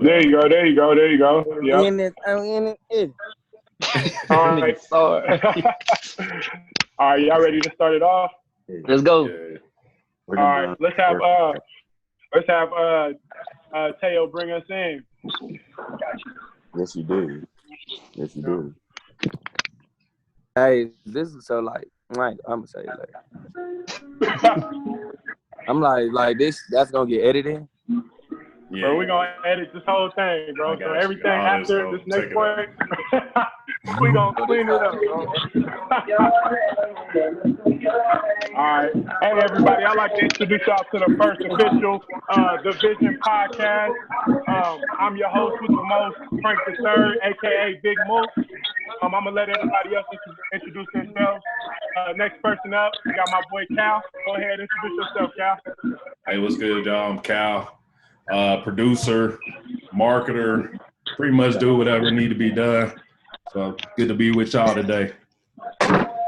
There you go. There you go. There you go. Yep. I'm in it. All right. All right. Y'all ready to start it off? Let's go. Yeah. All right. Let's have Teo bring us in. Yes, you do. Yes, you do. Hey, this is so like I'm gonna say it later. I'm like this. That's gonna get edited. Yeah. Bro, we gonna edit this whole thing, bro. So everything after this next part, we gonna clean it up, bro. All right. Hey, everybody, I'd like to introduce y'all to the first official The Vision podcast. I'm your host with the most, Frank III, a.k.a. Big Moose. I'm going to let everybody else introduce themselves. Next person up, we got my boy Cal. Go ahead, introduce yourself, Cal. Hey, what's good, y'all? I'm Cal, producer, marketer, pretty much do whatever need to be done. So good to be with y'all today.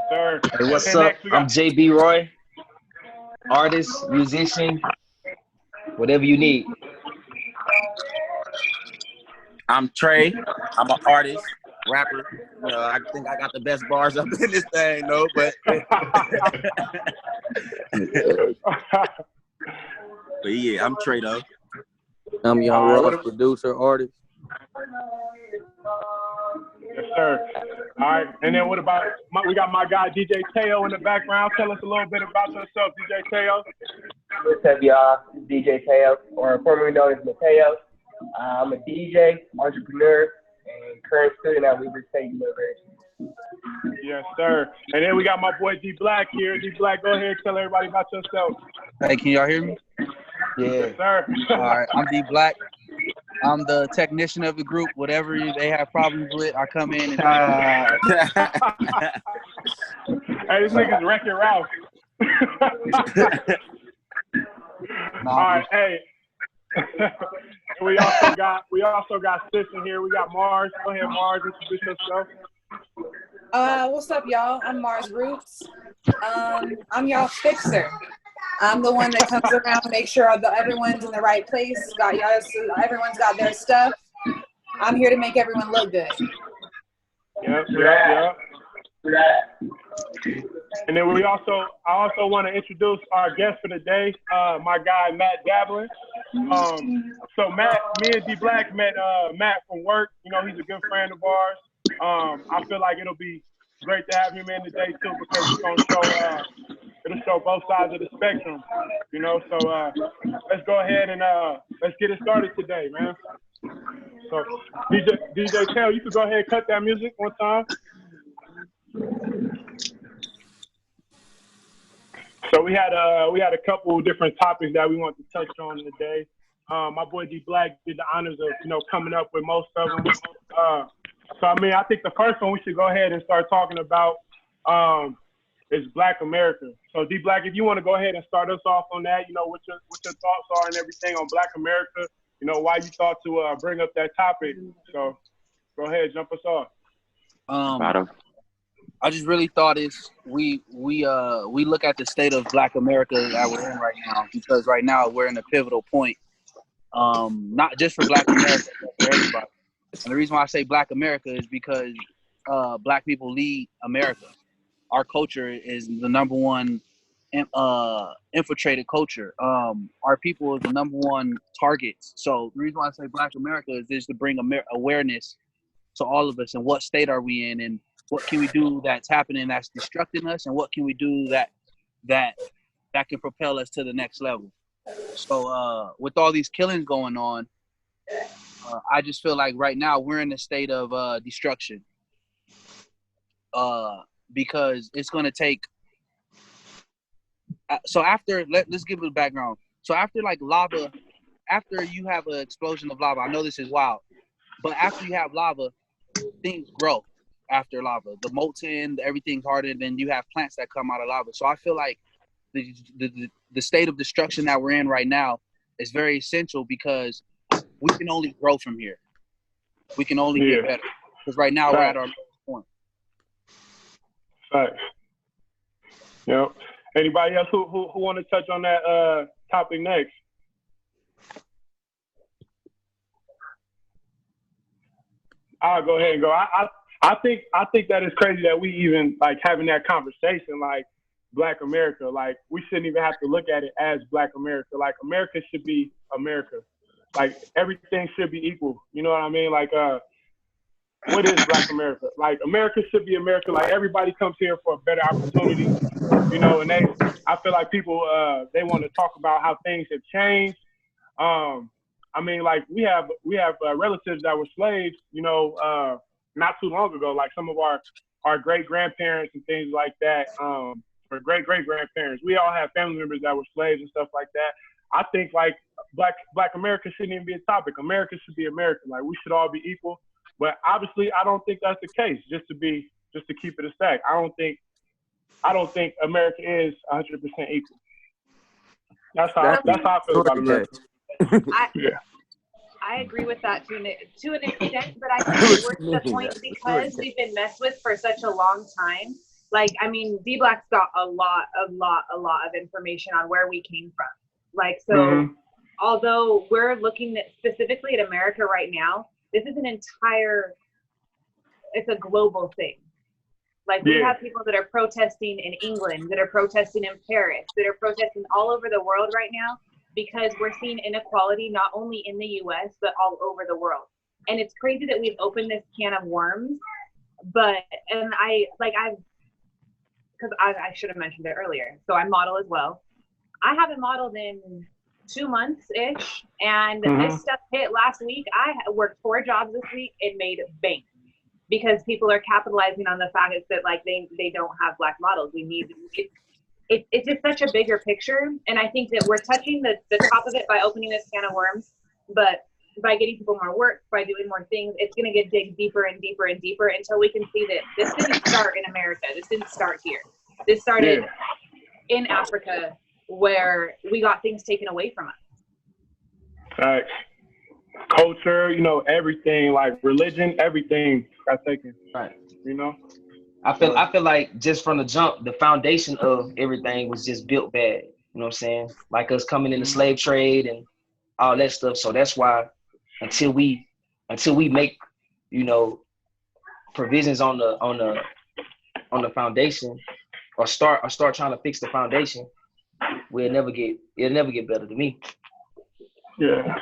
Sir. Hey, what's up? I'm JB Roy, artist, musician, whatever you need. I'm Trey. I'm an artist, rapper. I think I got the best bars up in this thing, though. But yeah, I'm Trey though. I'm Young Ross, producer, artist. Yes, sir. All right, and then what about we got my guy DJ Teo in the background. Tell us a little bit about yourself, DJ Teo. What's up, y'all? This is DJ Teo, or formerly known as Mateo. I'm a DJ, entrepreneur, and current student at Weber State University. Yes, sir. And then we got my boy D Black here. D Black, go ahead, tell everybody about yourself. Hey, can y'all hear me? Yeah. Yes, sir. All right, I'm D Black. I'm the technician of the group. Whatever they have problems with, I come in and hey, this nigga's Wreck-It Ralph. All right, hey. we also got Sis in here. We got Mars. Go ahead, Mars. Introduce yourself. What's up, y'all? I'm Mars Roots. I'm y'all fixer. I'm the one that comes around and makes sure everyone's in the right place. Everyone's got their stuff. I'm here to make everyone look good. Yep. And then I also want to introduce our guest for the day, my guy Matt Dablin. So Matt, me and D Black met Matt from work. You know, he's a good friend of ours. I feel like it'll be great to have him in today too, because it's gonna show both sides of the spectrum. You know, so let's go ahead and let's get it started today, man. So DJ Tell, you could go ahead and cut that music one time. So we had a couple of different topics that we want to touch on today. My boy D Black did the honors of coming up with most of them. So I mean, I think the first one we should go ahead and start talking about is Black America. So D Black, if you want to go ahead and start us off on that, what your thoughts are and everything on Black America. Why you thought to bring up that topic. So go ahead, jump us off. I just really thought we look at the state of Black America that we're in right now, because right now we're in a pivotal point, not just for Black America, but for everybody. And the reason why I say Black America is because Black people lead America. Our culture is the number one infiltrated culture. Our people is the number one targets. So the reason why I say Black America is just to bring awareness to all of us, and what state are we in, and what can we do that's happening that's destructing us, and what can we do that can propel us to the next level. So with all these killings going on, I just feel like right now we're in a state of destruction, because it's going to take. So after let's give it a background. So after lava, after you have an explosion of lava, I know this is wild, but after you have lava, things grow. After lava, the molten, everything's hardened, and you have plants that come out of lava. So I feel like the state of destruction that we're in right now is very essential, because we can only grow from here. We can only get better, because right now we're at our lowest point. Right. Yep. Anybody else who want to touch on that topic next? I'll go ahead and go. I think that it's crazy that we even like having that conversation like Black America. Like we shouldn't even have to look at it as Black America. Like America should be America. Like everything should be equal. You know what I mean? Like what is Black America? Like America should be America. Like everybody comes here for a better opportunity. You know, and I feel like people they want to talk about how things have changed. I mean, like we have relatives that were slaves, you know, not too long ago. Like some of our great grandparents and things like that, or great great grandparents. We all have family members that were slaves and stuff like that. I think like Black America shouldn't even be a topic. America should be American. Like we should all be equal. But obviously, I don't think that's the case. Just to keep it a stack, I don't think America is 100% equal. That's how I feel about America. I agree with that to an extent, but I think it works the point because we've been messed with for such a long time. Like, I mean, D-Black's got a lot of information on where we came from. Like, so although we're looking specifically at America right now, this is it's a global thing. Like we have people that are protesting in England, that are protesting in Paris, that are protesting all over the world right now because we're seeing inequality not only in the US, but all over the world. And it's crazy that we've opened this can of worms, I should have mentioned it earlier. So I model as well. I haven't modeled in 2 months-ish, and this stuff hit last week. I worked 4 jobs this week and made bank because people are capitalizing on the fact that like they don't have Black models. We need it's just such a bigger picture, and I think that we're touching the top of it by opening this can of worms, but by getting people more work, by doing more things, it's going to dig deeper and deeper and deeper until we can see that this didn't start in America. This didn't start here. This started in Africa, where we got things taken away from us. Right. Culture, you know, everything, like religion, everything got taken. Right. You know? I feel like just from the jump, the foundation of everything was just built bad. You know what I'm saying? Like us coming in the slave trade and all that stuff. So that's why until we make, you know, provisions on the foundation or start trying to fix the foundation, it'll never get better to me. Yeah.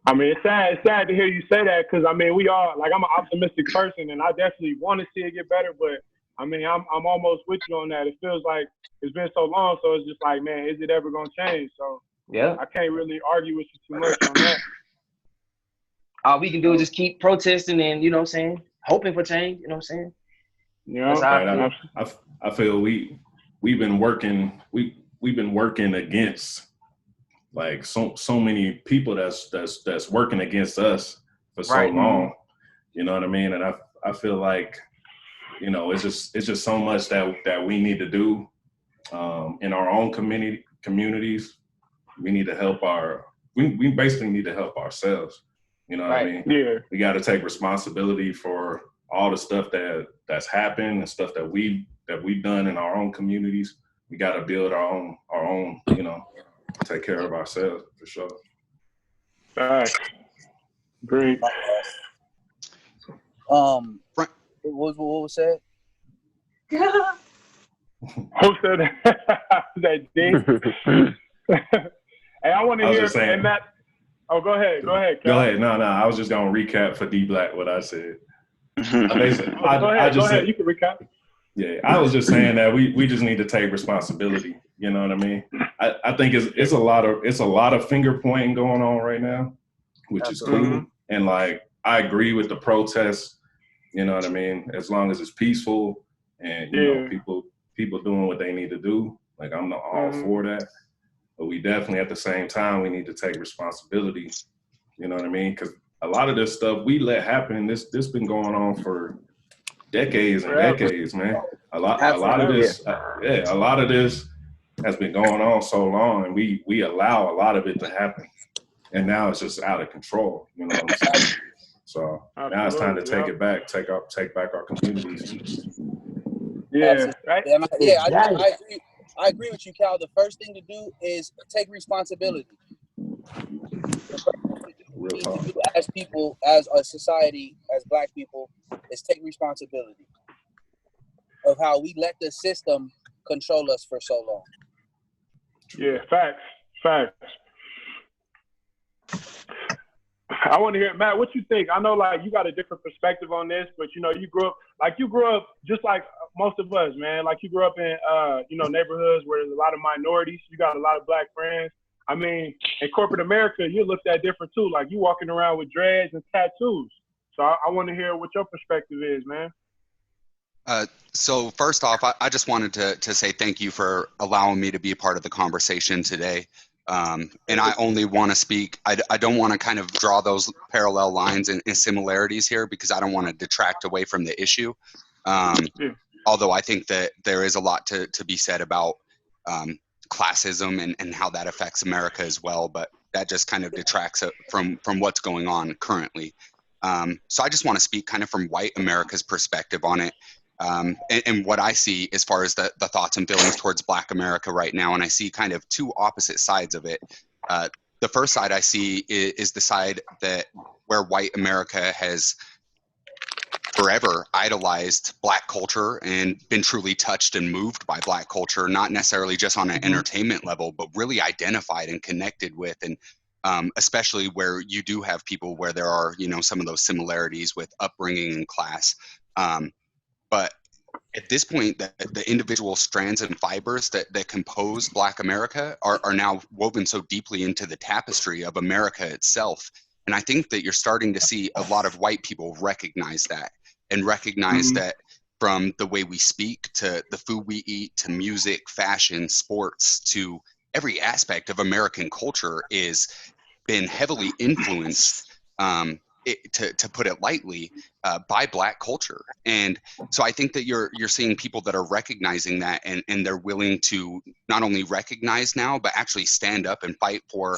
I mean, it's sad to hear you say that because, I mean, we all, like, I'm an optimistic person and I definitely want to see it get better, but, I mean, I'm almost with you on that. It feels like it's been so long, so it's just like, man, is it ever going to change? So, yeah, I can't really argue with you too much on that. All we can do is just keep protesting and, you know what I'm saying, hoping for change, you know what I'm saying? Yeah, right. I feel we've been working against like so many people that's working against us for so long. You know what I mean? And I feel like, you know, it's just so much that we need to do in our own communities. We need to help we basically need to help ourselves. You know what I mean? Yeah. We got to take responsibility for all the stuff that's happened and stuff that we've done in our own communities. We got to build our own, you know, take care of ourselves for sure. All right. Great. Frank, what was said? Who said that? Dean? Hey, I want to hear and that. Oh, go ahead. Go ahead. Go ahead. No. I was just gonna recap for D Black what I said. Go ahead. You can recap. Yeah, I was just saying that we just need to take responsibility. You know what I mean? I think it's a lot of finger pointing going on right now, which is cool. And like I agree with the protests. You know what I mean? As long as it's peaceful and you know people doing what they need to do. Like I'm not all for that, but we definitely at the same time we need to take responsibility. You know what I mean? Because a lot of this stuff we let happen. This been going on for decades and decades, man. A lot of this has been going on so long, and we allow a lot of it to happen, and now it's just out of control. You know what I'm saying? So now it's time to take it back, take back our communities. Yeah, right. Yeah, I agree with you, Cal. The first thing to do is take responsibility. The first thing to do as people, as a society, as Black people is take responsibility of how we let the system control us for so long. Yeah, facts. I want to hear, Matt, what you think? I know, like, you got a different perspective on this, but, you know, you grew up just like most of us, man. Like, you grew up in, you know, neighborhoods where there's a lot of minorities. You got a lot of Black friends. I mean, in corporate America, you looked at different, too. Like, you walking around with dreads and tattoos. So I want to hear what your perspective is, man. So first off, I just wanted to say thank you for allowing me to be a part of the conversation today. And I only want to speak, I don't want to kind of draw those parallel lines and similarities here because I don't want to detract away from the issue. Although I think that there is a lot to be said about classism and how that affects America as well, but that just kind of detracts from what's going on currently. So I just want to speak kind of from white America's perspective on it. And what I see as far as the thoughts and feelings towards Black America right now, and I see kind of two opposite sides of it. The first side I see is the side that where white America has forever idolized Black culture and been truly touched and moved by Black culture, not necessarily just on an entertainment level, but really identified and connected with, and especially where you do have people where there are, you know, some of those similarities with upbringing and class. But at this point, the individual strands and fibers that compose Black America are now woven so deeply into the tapestry of America itself. And I think that you're starting to see a lot of white people recognize that and recognize that from the way we speak to the food we eat to music, fashion, sports, to every aspect of American culture is been heavily influenced, to put it lightly, by Black culture. And so I think that you're seeing people that are recognizing that, and they're willing to not only recognize now, but actually stand up and fight for,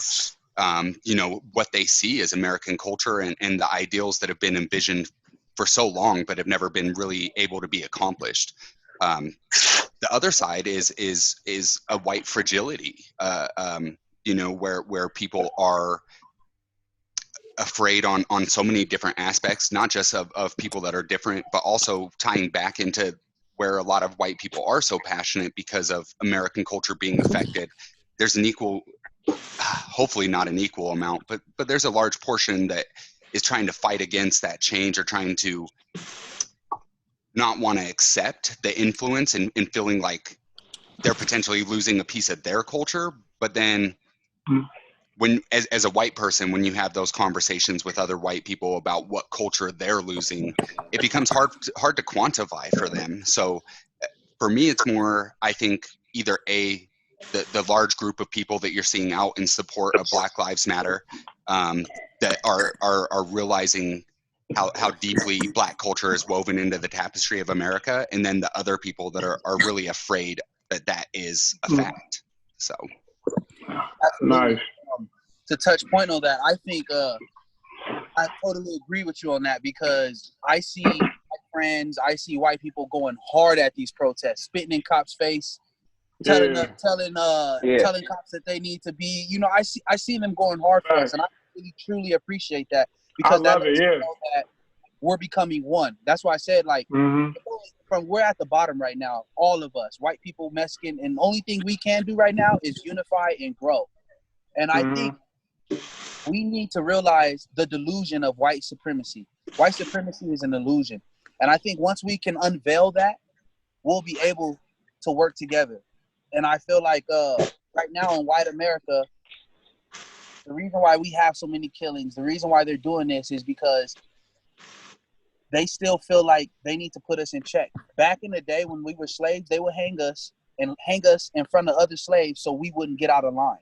you know, what they see as American culture and the ideals that have been envisioned for so long, but have never been really able to be accomplished. The other side is a white fragility, you know, where people are afraid on so many different aspects, not just of people that are different, but also tying back into where a lot of white people are so passionate because of American culture being affected. There's an equal, hopefully not an equal amount, but there's a large portion that is trying to fight against that change or trying to not want to accept the influence and feeling like they're potentially losing a piece of their culture. But then when, as a white person, when you have those conversations with other white people about what culture they're losing, it becomes hard to quantify for them. So for me, it's more, I think, either the large group of people that you're seeing out in support of Black Lives Matter, that are realizing how deeply Black culture is woven into the tapestry of America, and then the other people that are really afraid that is a fact. So nice. To touch point on that, I think I totally agree with you on that, because I see my friends, I see white people going hard at these protests, spitting in cops' face, telling cops that they need to be, you know, I see them going hard for us, and I really truly appreciate that, because that lets me know that we're becoming one. That's why I said, like, we're at the bottom right now, all of us, white people, Mexican, and the only thing we can do right now is unify and grow. And I think we need to realize the delusion of white supremacy. White supremacy is an illusion. And I think once we can unveil that, we'll be able to work together. And I feel like right now in white America, the reason why we have so many killings, the reason why they're doing this is because they still feel like they need to put us in check. Back in the day when we were slaves, they would hang us in front of other slaves so we wouldn't get out of line.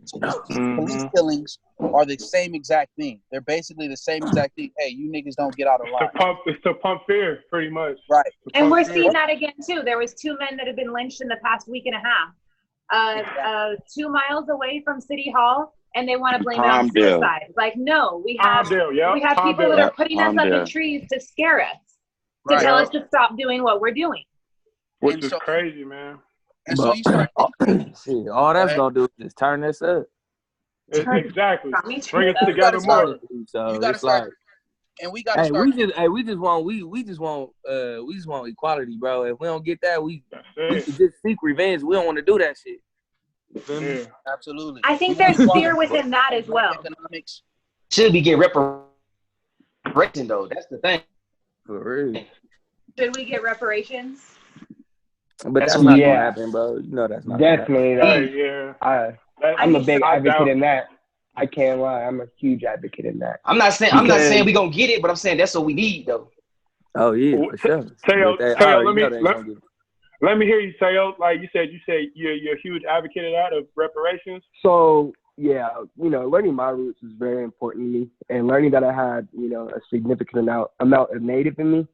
So these police killings are the same exact thing. They're basically the same exact thing. Hey, you niggas don't get out of line. It's to pump fear, pretty much. Right. And we're seeing that again too. There was 2 men that have been lynched in the past week and a half. 2 miles away from City Hall, and they want to blame it on suicide. Like, no, we have people that are putting us up in trees to scare us, to tell us to stop doing what we're doing. Which is crazy, man. And so you start shit, all that's gonna do is just turn this up. Exactly. Bring it together more. So it's like, and we got to Hey, start. we just want equality, bro. If we don't get that, we should just seek revenge. We don't want to do that shit. You feel me? Absolutely. I think there's fear within that as well. Economics. Should be get reparations though. That's the thing. For real. Should we get reparations? But that's not gonna happen, bro. You know that's not definitely. Yeah. I'm a big advocate in that. I can't lie. I'm a huge advocate in that. I'm not saying we gonna get it, but I'm saying that's what we need though. Oh yeah, for sure. Teo, let me hear you, Teo. Like you said you're a huge advocate of that, of reparations. So yeah, learning my roots is very important to me, and learning that I had, a significant amount of Native in me,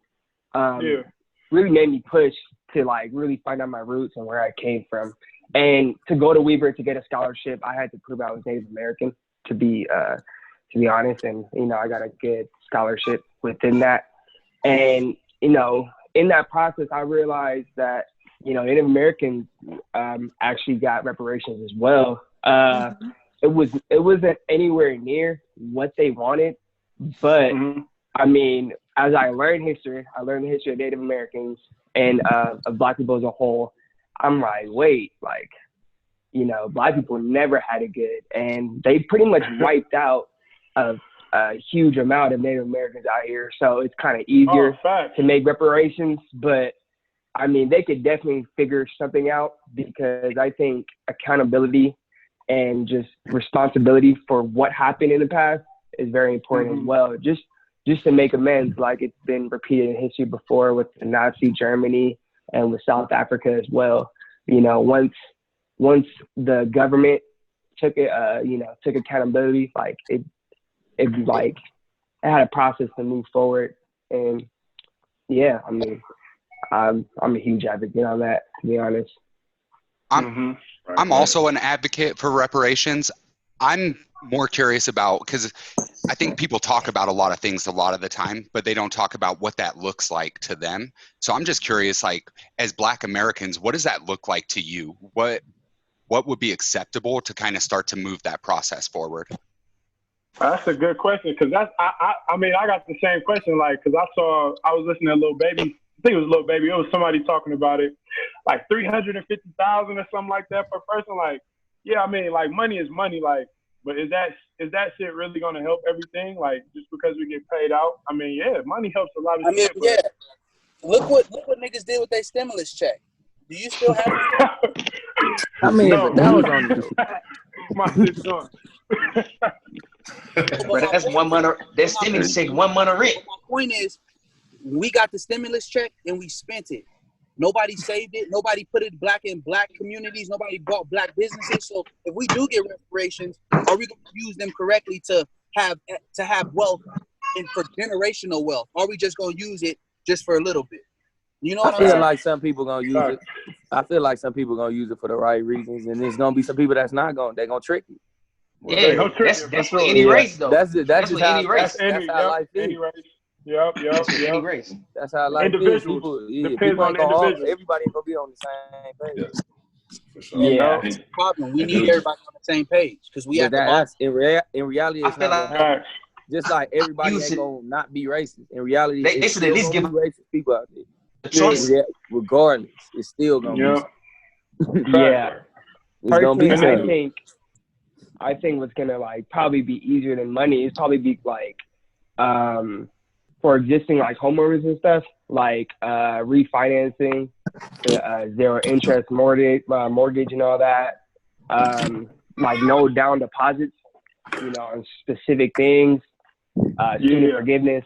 really made me push to like really find out my roots and where I came from. And to go to Weber to get a scholarship, I had to prove I was Native American, to be honest. And, I got a good scholarship within that. And, in that process, I realized that, Native Americans actually got reparations as well. It wasn't anywhere near what they wanted, but I mean, as I learned the history of Native Americans and of Black people as a whole, I'm like, wait, like, Black people never had it good, and they pretty much wiped out a huge amount of Native Americans out here. So it's kind of easier to make reparations, but I mean, they could definitely figure something out, because I think accountability and just responsibility for what happened in the past is very important as well. Just to make amends, like it's been repeated in history before with Nazi Germany and with South Africa as well. Once the government took accountability, like it had a process to move forward. And yeah, I mean, I'm a huge advocate on that, to be honest. I'm also an advocate for reparations. I'm more curious about, because I think people talk about a lot of things a lot of the time, but they don't talk about what that looks like to them. So I'm just curious, like, as Black Americans, what does that look like to you? What would be acceptable to kind of start to move that process forward? That's a good question, because I mean, I got the same question, like, because I was listening to Lil Baby. I think it was Lil Baby. It was somebody talking about it, like 350,000 or something like that per person. Like, yeah, I mean, like, money is money, like, but is that shit really gonna help everything? Like, just because we get paid out? I mean, yeah, money helps a lot of shit. Yeah. Look what niggas did with their stimulus check. Do you still have it? I mean, no, but that was on my shit's gone. But that's 1 month. That stimulus check 1 month of rent. My point is, we got the stimulus check and we spent it. Nobody saved it. Nobody put it in black communities. Nobody bought black businesses. So if we do get reparations, are we going to use them correctly to have wealth and for generational wealth? Or are we just going to use it just for a little bit? You know what I'm saying? I feel like some people going to use it. I feel like some people going to use it for the right reasons, and there's going to be some people that's not going. They're going to trick you. Yeah, that's for any race though. That's for any race. That's how life is. Any race. Yep. Any race. That's how life is. People ain't gonna everybody ain't gonna be on the same page. For sure. Yeah. That's the problem. We need everybody on the same page, because we have in reality, it's not gonna happen. Just like everybody ain't gonna not be racist. In reality, they should at least give racist people out there. A choice. Regardless, it's still gonna be. Yeah. Personally, I think what's gonna like probably be easier than money is probably be like for existing like homeowners and stuff, like refinancing, zero interest mortgage and all that, like no down deposits, on specific things, student forgiveness.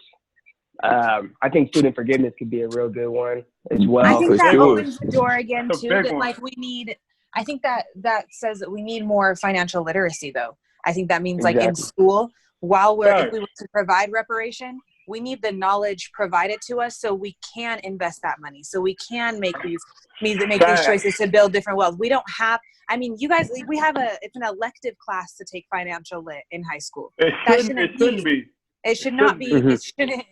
I think student forgiveness could be a real good one as well. I think that opens the door again too. That like I think that says that we need more financial literacy, though. I think that means like in school, if we were to provide reparation, we need the knowledge provided to us so we can invest that money, so we can make these choices to build different wealth. We don't have. I mean, you guys, it's an elective class to take financial lit in high school. It shouldn't be. It should not be. It shouldn't.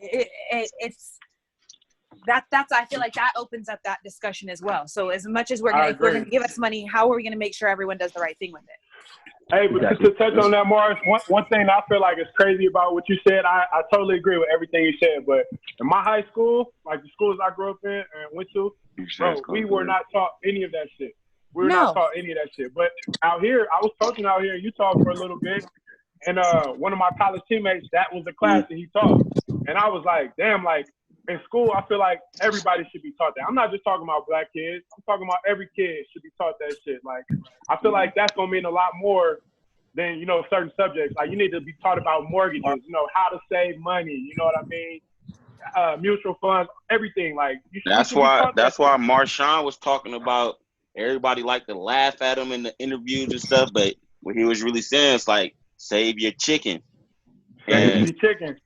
That's I feel like that opens up that discussion as well. So as much as if we're going to give us money, how are we going to make sure everyone does the right thing with it? Hey, but to touch on that, Morris, one thing I feel like is crazy about what you said, I totally agree with everything you said. But in my high school, like the schools I grew up in and went to, bro, we were not taught any of that shit. We were not taught any of that shit. But out here, I was coaching out here in Utah for a little bit, and one of my college teammates, that was the class that he taught. And I was like, damn, like in school, I feel like everybody should be taught that. I'm not just talking about black kids. I'm talking about every kid should be taught that shit. Like, I feel like that's gonna mean a lot more than, you know, certain subjects. Like, you need to be taught about mortgages, you know, how to save money, you know what I mean? Mutual funds, everything. Like, that's why Marshawn was talking about everybody like to laugh at him in the interviews and stuff, but what he was really saying is like, save your chicken. Save your chicken.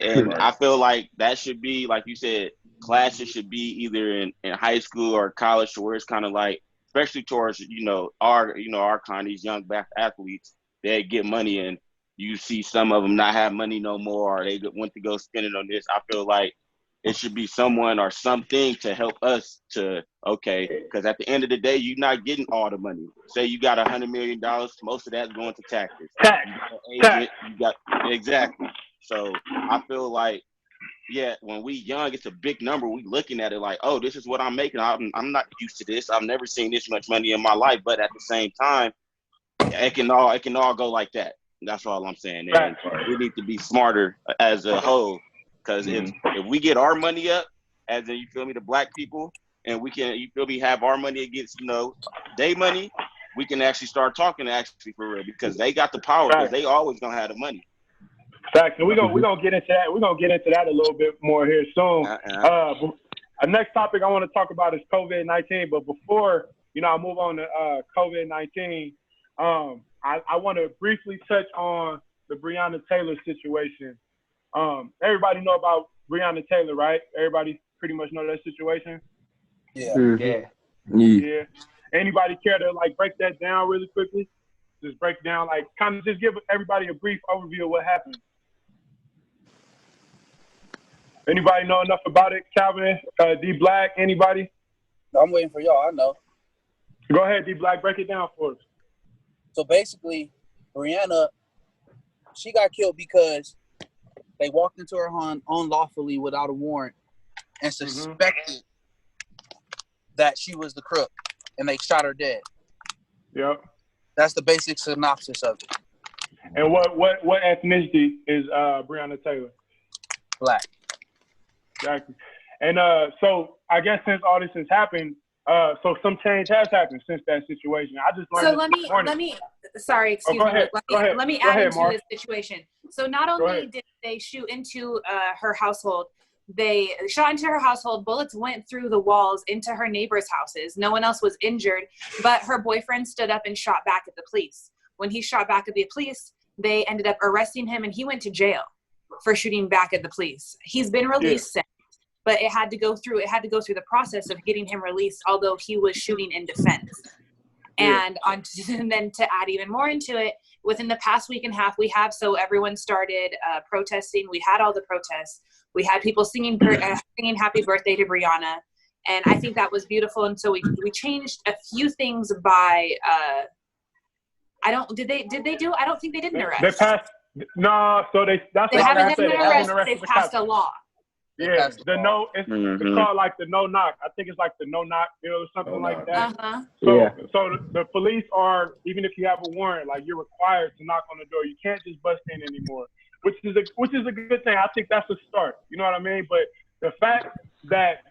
And I feel like that should be, like you said, classes should be either in high school or college, where it's kind of like, especially towards, our kind of these young black athletes, they get money and you see some of them not have money no more, or they went to go spend it on this. I feel like it should be someone or something to help us to, because at the end of the day, you're not getting all the money. Say you got $100 million, most of that's going to taxes. Exactly. So I feel like, yeah, when we young, it's a big number. We looking at it like, oh, this is what I'm making. I'm not used to this. I've never seen this much money in my life. But at the same time, it can all go like that. That's all I'm saying. And we need to be smarter as a whole. Because if we get our money up, as in, you feel me, the black people, and we can, you feel me, have our money against, their money, we can actually start talking actually for real, because they got the power, because they always gonna have the money. Facts. And we're gonna get into that. We're gonna get into that a little bit more here soon. Our next topic I want to talk about is COVID-19. But before I move on to COVID-19, I want to briefly touch on the Breonna Taylor situation. Everybody know about Breonna Taylor, right? Everybody pretty much know that situation. Yeah. Anybody care to like break that down really quickly? Just break down, like, kind of just give everybody a brief overview of what happened. Anybody know enough about it? Calvin, D Black, anybody? I'm waiting for y'all. I know. Go ahead, D Black, break it down for us. So basically, Breonna, she got killed because they walked into her home unlawfully without a warrant and suspected that she was the crook, and they shot her dead. Yep. That's the basic synopsis of it. And what ethnicity is Breonna Taylor? Black. Exactly. And so I guess since all this has happened, so some change has happened since that situation. I just learned. So let me. Sorry, excuse me. Let me add into this situation. So not only did they shoot into her household, they shot into her household. Bullets went through the walls into her neighbors' houses. No one else was injured, but her boyfriend stood up and shot back at the police. When he shot back at the police, they ended up arresting him, and he went to jail for shooting back at the police. He's been released since, but it had to go through the process of getting him released, although he was shooting in defense. And then to add even more into it, within the past week and a half, everyone started protesting. We had all the protests. We had people singing happy birthday to Breonna. And I think that was beautiful. And so we changed a few things by, I don't think they did an arrest. They passed, no, so they haven't done an arrest, they passed a law. Yeah, it's called like the no knock. I think it's like the no knock bill or something like that. So the police are, even if you have a warrant, like, you're required to knock on the door. You can't just bust in anymore, which is a good thing. I think that's a start. You know what I mean? But the fact that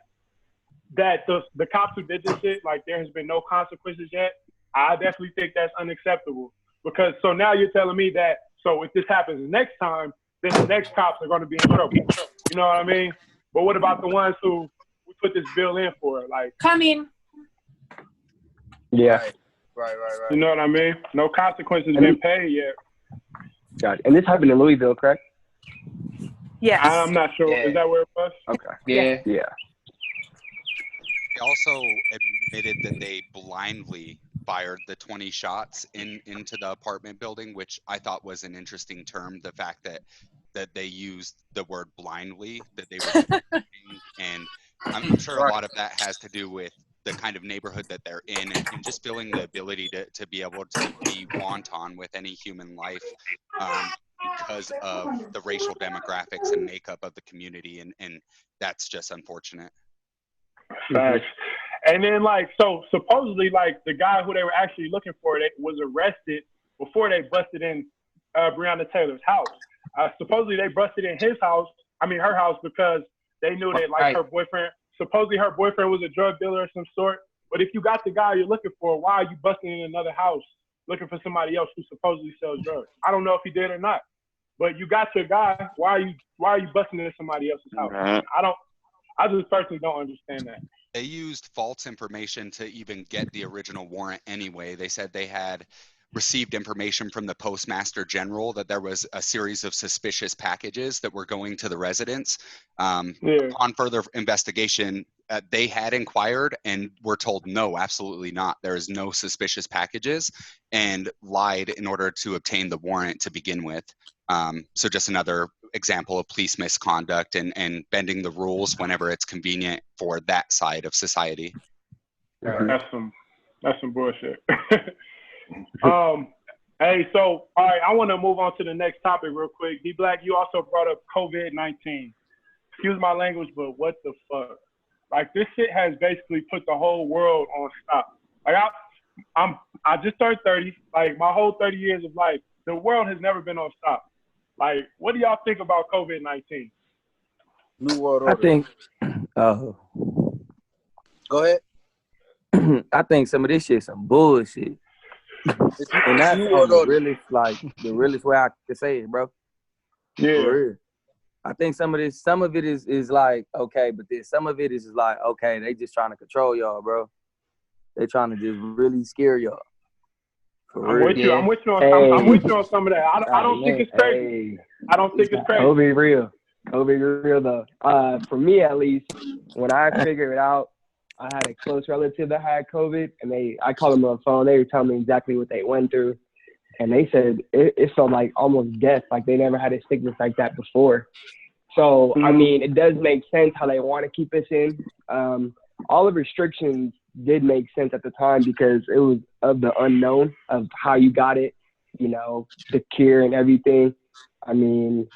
the cops who did this shit, like, there has been no consequences yet, I definitely think that's unacceptable. Because so now you're telling me that, so if this happens next time, then the next cops are going to be in trouble. You know what I mean? But what about the ones who we put this bill in for? Like, coming. Yeah. Right. You know what I mean? No consequences been paid yet. Gotcha. And this happened in Louisville, correct? Yes. I'm not sure. Is that where it was? Okay. Yeah. Yeah. They also admitted that they blindly fired the 20 shots into the apartment building, which I thought was an interesting term. The fact that they used the word blindly, that they were and I'm sure a lot of that has to do with the kind of neighborhood that they're in, and just feeling the ability to be able to be wanton with any human life because of the racial demographics and makeup of the community, and that's just unfortunate. Facts. And then, like, so supposedly, like, the guy who they were actually looking for, they was arrested before they busted in Breonna Taylor's house. Supposedly, they busted in her house, because they knew that, like, her boyfriend, supposedly her boyfriend was a drug dealer of some sort. But if you got the guy you're looking for, why are you busting in another house looking for somebody else who supposedly sells drugs? I don't know if he did or not, but you got your guy. Why are you busting in somebody else's house? I just personally don't understand that. They used false information to even get the original warrant anyway. They said they had received information from the Postmaster General that there was a series of suspicious packages that were going to the residents. On further investigation, they had inquired and were told, no, absolutely not. There is no suspicious packages, and lied in order to obtain the warrant to begin with. So just another example of police misconduct and bending the rules whenever it's convenient for that side of society. That's some bullshit. Hey, so all right, I want to move on to the next topic real quick. D Black, you also brought up COVID-19. Excuse my language, but what the fuck? Like, this shit has basically put the whole world on stop. Like, I just turned 30. Like, my whole 30 years of life, the world has never been on stop. Like, what do y'all think about COVID-19? New World Order. I think. Go ahead. I think some of this shit some bullshit. And that's the realest way I can say it, bro. Yeah. For real. I think some of it is like, okay, but then some of it is like, okay, they just trying to control y'all, bro. They trying to just really scare y'all. I'm with you on some of that. I don't think it's crazy. I don't think it's crazy. It'll be real though. For me at least, when I figured it out, I had a close relative that had COVID, and I called them on the phone. They were telling me exactly what they went through, and they said it felt like almost death, like they never had a sickness like that before. So, I mean, it does make sense how they want to keep us in. All the restrictions did make sense at the time because it was of the unknown of how you got it, the cure and everything. I mean,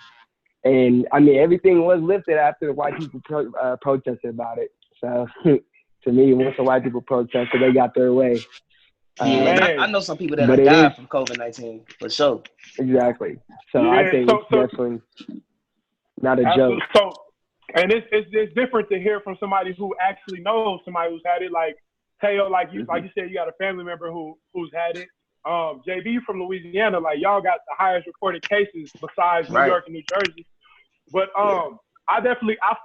everything was lifted after the white people protested about it. So, to me, once the white people protested, they got their way. I know some people that have died from COVID-19, for sure. Exactly. So I think it's definitely not a joke. So, and it's different to hear from somebody who actually knows somebody who's had it. Like Teo, like you said, you got a family member who's had it. JB from Louisiana, like y'all got the highest reported cases besides New York and New Jersey. But I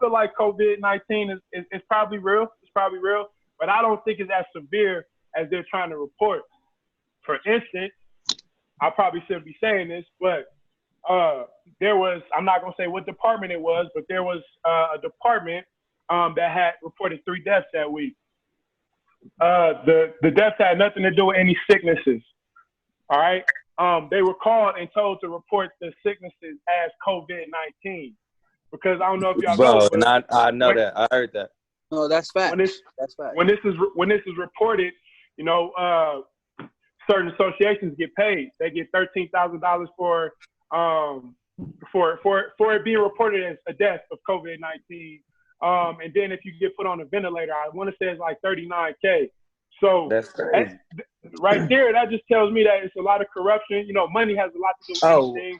feel like COVID-19 is probably real. It's probably real, but I don't think it's as severe as they're trying to report. For instance, I probably shouldn't be saying this, but there was, I'm not going to say what department it was, but there was a department that had reported 3 deaths that week. The deaths had nothing to do with any sicknesses. All right. They were called and told to report the sicknesses as COVID-19 because I don't know if y'all know. Bro, and I know that. I heard that. No, that's fact. That's fact. When this is reported, certain associations get paid. They get $13,000 for it being reported as a death of COVID-19. And then if you get put on a ventilator, I want to say it's like $39K. So that's crazy. Right there, that just tells me that it's a lot of corruption. Money has a lot to do with anything.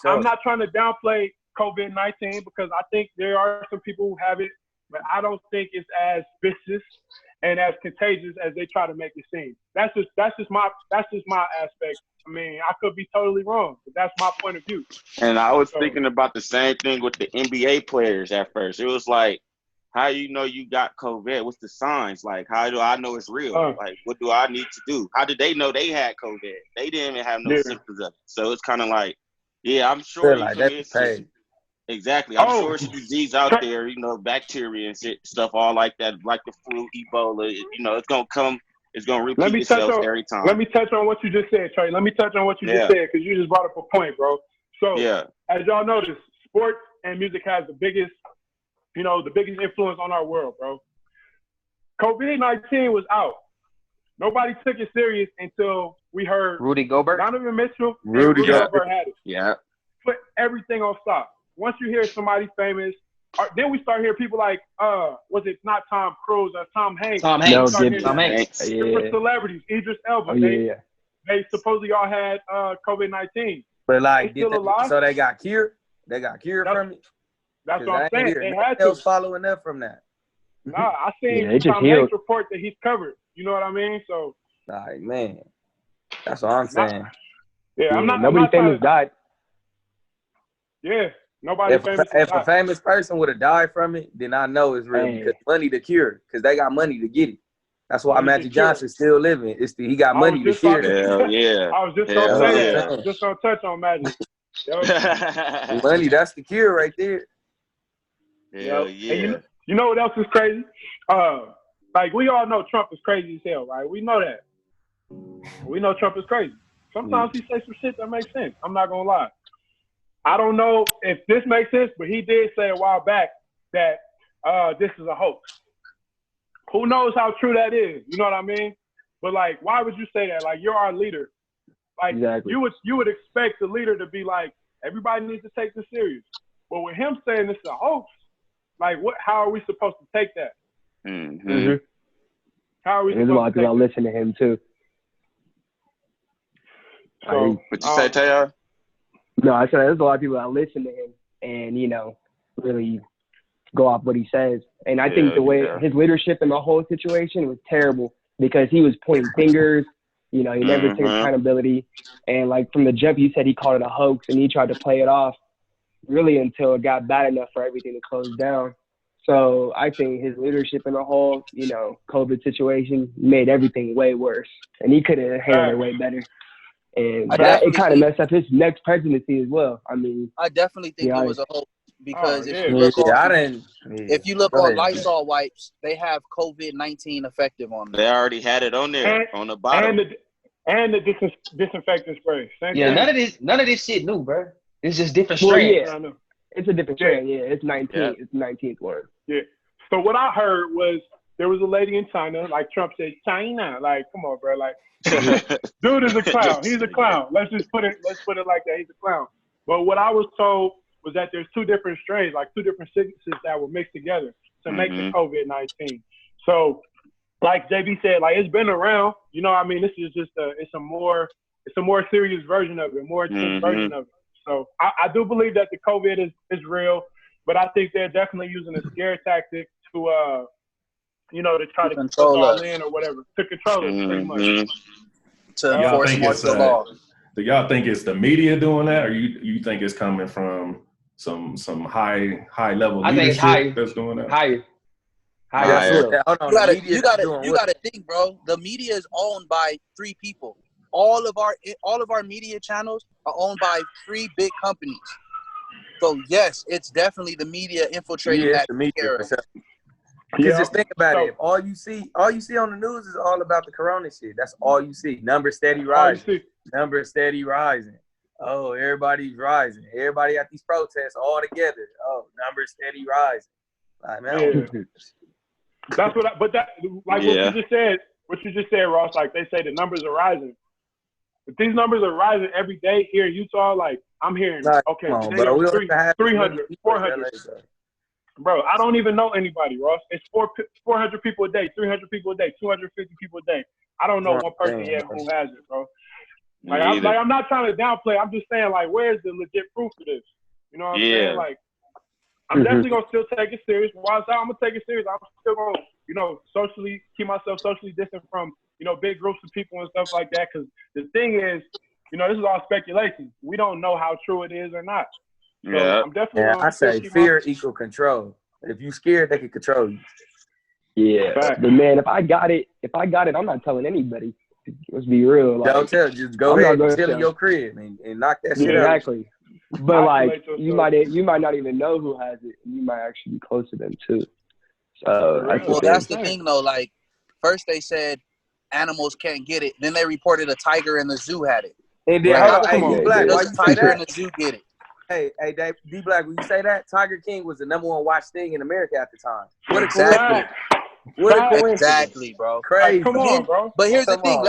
I'm not trying to downplay COVID-19 because I think there are some people who have it, but I don't think it's as vicious and as contagious as they try to make it seem. That's just my aspect. I mean, I could be totally wrong, but that's my point of view. And I was thinking about the same thing with the NBA players at first. It was like, how you know you got COVID? What's the signs? Like, how do I know it's real? Like, what do I need to do? How did they know they had COVID? They didn't even have no symptoms of it. So it's kind of like, I'm sure exactly. I'm sure it's disease out there, bacteria and stuff, all like that, like the flu, Ebola. It's gonna come. It's gonna repeat itself every time. Let me touch on what you just said, Trey. Let me touch on what you just said because you just brought up a point, bro. So as y'all notice, sports and music has the biggest influence on our world, bro. COVID-19 was out. Nobody took it serious until we heard Rudy Gobert. Donovan Mitchell and Rudy Gobert had it. Yeah. Put everything on stop. Once you hear somebody famous, then we start hearing people like, was it not Tom Cruise or Tom Hanks? Tom Hanks. Tom Hanks. Different celebrities. Idris Elba. They supposedly all had COVID-19. But like, so they got cured? They got cured from it? That's what I'm saying. They had else following up from that. Nah, I seen Tom Hanks report that he's covered. You know what I mean? So, like, man, that's what I'm saying. Nobody famous died. Yeah, nobody famous. If a famous person would have died from it, then I know it's real because money to cure, because they got money to get it. That's why Magic Johnson's still living. He got money to cure it. Hell yeah. I was just gonna say that. I was just gonna touch on Magic. Money, that's the cure right there. Hell yeah. And you know what else is crazy? Like, we all know Trump is crazy as hell, right? We know that. We know Trump is crazy. Sometimes he says some shit that makes sense. I'm not gonna lie. I don't know if this makes sense, but he did say a while back that this is a hoax. Who knows how true that is? You know what I mean? But like, why would you say that? Like, you're our leader. Like, you would expect the leader to be like, everybody needs to take this serious. But with him saying this is a hoax, like, how are we supposed to take that? Mm-hmm. How are we There's a lot of people that listen to him too. So, what you say, Taylor? No, I said there's a lot of people that listen to him and, you know, really go off what he says. And I think the way his leadership in the whole situation was terrible because he was pointing fingers. You know, he never took accountability. And, like, from the jump, he said he called it a hoax and he tried to play it off really until it got bad enough for everything to close down. So I think his leadership in the whole, you know, COVID situation made everything way worse. And he could have handled it way better. And it kind of messed up his next presidency as well. I mean, I definitely think it was a hoax because if you look on Lysol wipes, they have COVID-19 effective on them. They already had it on there on the bottom. And the disinfectant spray. None of this shit new, bro. It's just different strains. Well, it's a different strain. Yeah, it's 19. It's 19th one. Yeah. So what I heard was there was a lady in China, like Trump said, China. Like, come on, bro. Like, dude is a clown. He's a clown. Let's put it like that. He's a clown. But what I was told was that there's two different strains, like two different sicknesses that were mixed together to make the COVID-19. So, like JB said, like, it's been around. You know, I mean, this is just it's a more serious version of it, more intense version of it. So I do believe that the COVID is real, but I think they're definitely using a scare tactic to you know, to try to control us in or whatever, to control us pretty much. To enforce martial law. Do y'all think it's the media doing that, or you think it's coming from some high level leadership that's doing that? Higher. Hold on. You gotta think, bro. The media is owned by 3 people. All of our media channels are owned by 3 big companies. So yes, it's definitely the media infiltrating that era. Because just think about it. If all you see on the news is all about the corona shit. That's all you see. Numbers steady rising. Numbers steady rising. Oh, everybody's rising. Everybody at these protests all together. Oh, numbers steady rising. Like, man, that's what. What you just said, Ross. Like, they say the numbers are rising. But these numbers are rising every day here in Utah. Like, I'm hearing, okay, today it was 300, 400. Bro, I don't even know anybody, Ross. It's 400 people a day, 300 people a day, 250 people a day. I don't know one person yet who has it, bro. Like, I'm not trying to downplay. I'm just saying, like, where's the legit proof of this? You know what I'm saying? Like, I'm definitely going to still take it serious. While I'm going to take it serious, I'm still going to, you know, keep myself socially distant from, you know, big groups of people and stuff like that. Because the thing is, you know, this is all speculation. We don't know how true it is or not. So I'm definitely I say fear equal control. If you scared, they can control you. Yeah, but man, if I got it, I'm not telling anybody. Let's be real. Like, don't tell. Just go ahead and chill in your crib and knock that shit out. Exactly. But like, you might not even know who has it. You might actually be close to them too. So that's the thing though. Like, first they said animals can't get it. Then they reported a tiger in the zoo had it. And then, Black, why you tiger in the zoo get it? Hey, Dave, D Black, when you say that, Tiger King was the #1 watched thing in America at the time. What exactly? Exactly, bro. Crazy. Come on, bro. But here's the thing.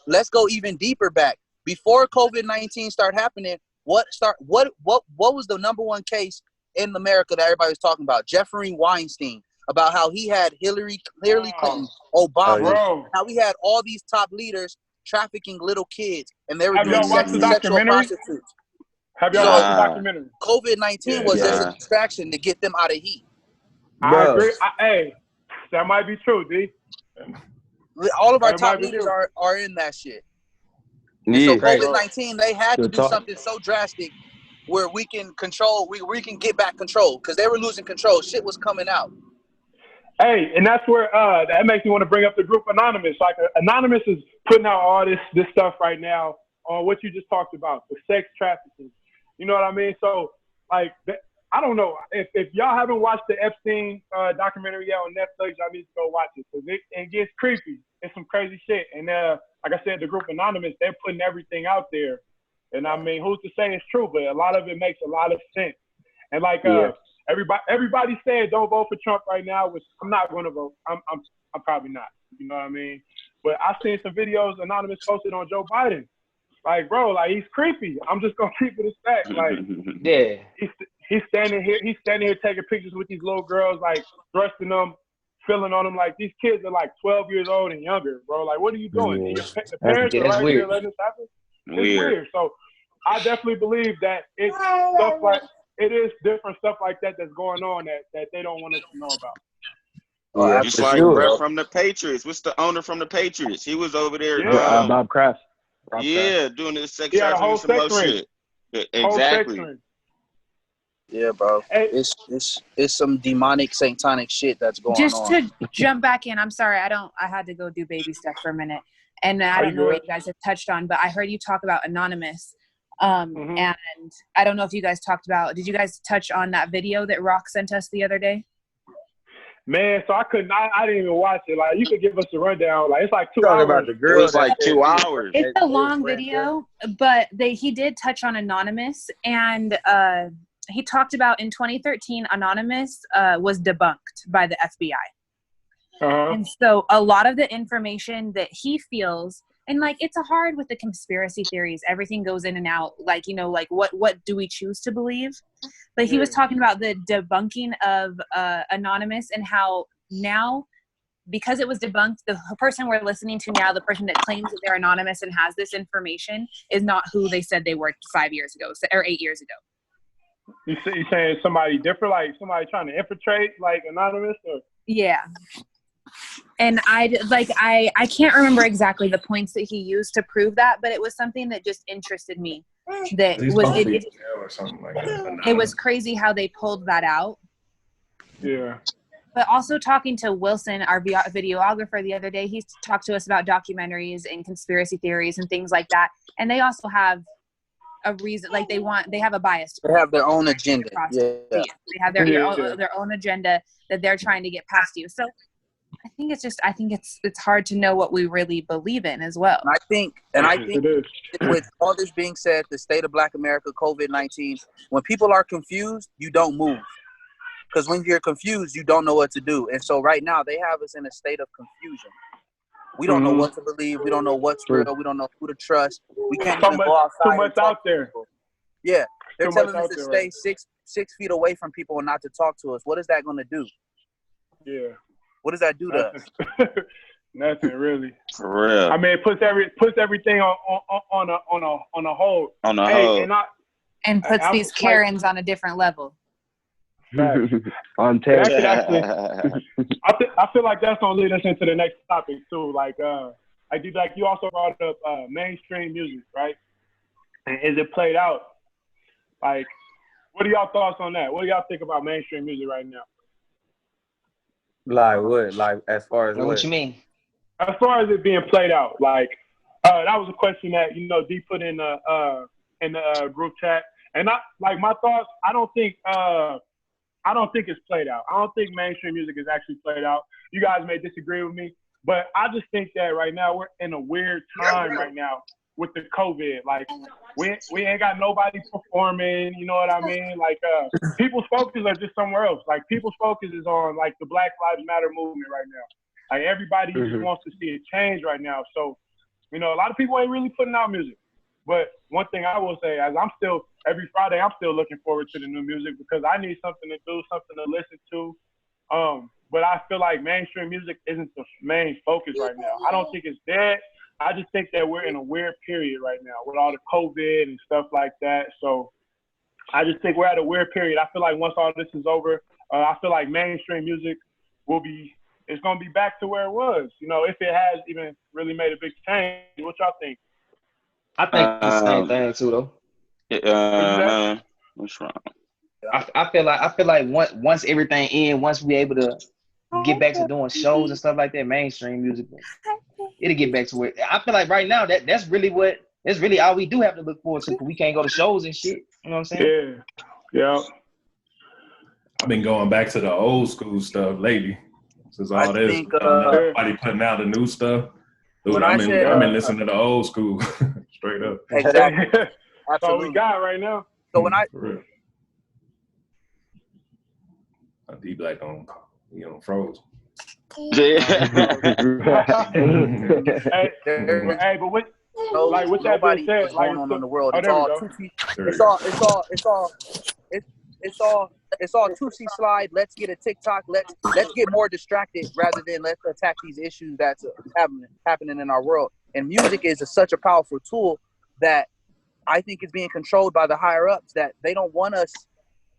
Let's go even deeper back. Before COVID-19 started happening, what was the number one case in America that everybody was talking about? Jeffrey Weinstein, about how he had Hillary Clinton, Obama, how we had all these top leaders trafficking little kids, and they were doing sexual prostitutes. Have y'all watched the documentary? COVID-19 was just a distraction to get them out of heat. I agree. Hey, that might be true, D. All of our top leaders are in that shit. And so COVID-19, they had to do something so drastic where we can control, we can get back control, because they were losing control. Shit was coming out. Hey, and that's where that makes me want to bring up the group Anonymous. Like Anonymous is putting out all this stuff right now on what you just talked about, the sex trafficking. You know what I mean? So like, I don't know if y'all haven't watched the Epstein documentary yet on Netflix, y'all need to go watch it because it gets creepy. It's some crazy shit. And like I said, the group Anonymous, they're putting everything out there. And I mean, who's to say it's true? But a lot of it makes a lot of sense. And like everybody said, don't vote for Trump right now, which I'm not going to vote. I'm probably not. You know what I mean? But I've seen some videos Anonymous posted on Joe Biden. Like, bro, like he's creepy. I'm just gonna keep it a stack. Like, he's standing here taking pictures with these little girls, like thrusting them, feeling on them. Like these kids are like 12 years old and younger, bro. Like, what are you doing? And the parents are right here letting this happen. It's weird. So I definitely believe that it is different stuff like that that's going on that they don't want us to know about. Just like Brett from the Patriots. What's the owner from the Patriots? He was over there. Bob Kraft. Doing this sex trafficking some more shit. Exactly. Yeah, bro. It's some demonic, satanic shit that's going on. Just to jump back in, I'm sorry, I had to go do baby stuff for a minute. And I don't know what you guys have touched on, but I heard you talk about Anonymous. And I don't know if you guys did you guys touch on that video that Rock sent us the other day? Man, so I didn't even watch it. Like, you could give us a rundown. Like, it's like 2 hours. About the girls, it was like 2 hours. It's a long video, but he did touch on Anonymous, and he talked about in 2013, Anonymous was debunked by the FBI. And so a lot of the information that he feels, and like it's hard with the conspiracy theories, everything goes in and out. Like, you know, like what do we choose to believe? But he was talking about the debunking of Anonymous and how now, because it was debunked, the person we're listening to now, the person that claims that they're anonymous and has this information, is not who they said they were 5 years ago or 8 years ago. You saying somebody different, like somebody trying to infiltrate, like Anonymous? Or? Yeah. And I can't remember exactly the points that he used to prove that, but it was something that just interested me. That it was crazy how they pulled that out. Yeah. But also talking to Wilson, our videographer, the other day, he talked to us about documentaries and conspiracy theories and things like that. And they also have a reason, like they have a bias. They have their own agenda. Yeah. They have their own agenda that they're trying to get past you. So I think it's hard to know what we really believe in as well. I think with all this being said, the state of Black America, COVID-19, when people are confused, you don't move. Because when you're confused, you don't know what to do. And so right now, they have us in a state of confusion. We don't know what to believe. We don't know what's real. We don't know who to trust. We can't even go outside. Too much out there. Yeah. They're telling us to stay 6 feet away from people and not to talk to us. What is that going to do? Yeah. What does that do to us? Nothing really. For real. I mean, it puts everything on a hold. On a hold. And puts these Karens on a different level. On tape. I feel like that's gonna lead us into the next topic too. Like you also brought up mainstream music, right? And is it played out? Like, what are y'all thoughts on that? What do y'all think about mainstream music right now? Like what? Like as far as what you mean? As far as it being played out, like that was a question that D put in the group chat, and my thoughts. I don't think it's played out. I don't think mainstream music is actually played out. You guys may disagree with me, but I just think that right now we're in a weird time right now with the COVID. Like we ain't got nobody performing. You know what I mean? Like people's focus are just somewhere else. Like people's focus is on like the Black Lives Matter movement right now. Like everybody just wants to see a change right now. So you know, a lot of people ain't really putting out music. But one thing I will say, as every Friday, I'm still looking forward to the new music because I need something to do, something to listen to. But I feel like mainstream music isn't the main focus right now. I don't think it's dead. I just think that we're in a weird period right now with all the COVID and stuff like that. So I just think we're at a weird period. I feel like once all this is over, I feel like mainstream music it's going to be back to where it was, you know, if it has even really made a big change. What y'all think? I think the same thing too, though. What's wrong? I feel like once everything once we able to get back to doing shows and stuff like that, mainstream music, it'll get back to where I feel like right now that's really all we do have to look forward to because we can't go to shows and shit. You know what I'm saying? Yeah. I've been going back to the old school stuff lately. Since all this, everybody putting out the new stuff. Dude, I've been listening to the old school straight up. Exactly. That's all we got right now. So when D-Black on, froze. Hey, but what that being said, going on in the world, it's all Tootsie slide. Let's get a TikTok. Let's get more distracted rather than let's attack these issues that's happening in our world. And music is such a powerful tool that I think is being controlled by the higher ups that they don't want us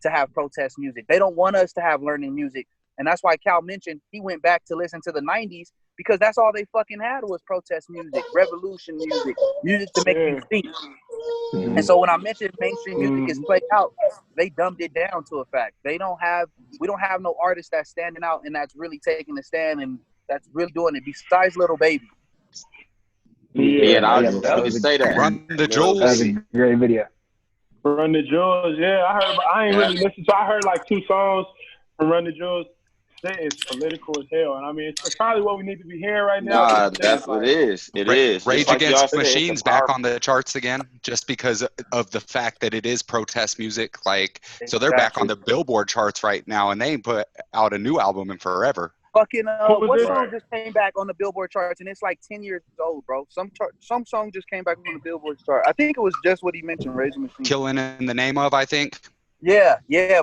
to have protest music. They don't want us to have learning music. And that's why Cal mentioned he went back to listen to the 90s because that's all they fucking had was protest music, revolution music to make you think. And so when I mentioned mainstream music is played out, they dumbed it down to a fact. We don't have no artist that's standing out and that's really taking a stand and that's really doing it besides Little Baby. I was going to say that. Run the Jewels. That was a great video. Run the Jewels, yeah. I ain't really listened to. I heard like 2 songs from Run the Jewels. It's political as hell, and I mean it's probably what we need to be hearing right now. Nah, that's what it is. It is. Rage Against the Machine's back on the charts again, just because of the fact that it is protest music. So they're back on the Billboard charts right now, and they ain't put out a new album in forever. Fucking what song just came back on the Billboard charts, and it's like 10 years old, bro. Some song just came back on the Billboard chart. I think it was just what he mentioned, Rage Against the Machine. Killing in the Name of, I think. Yeah,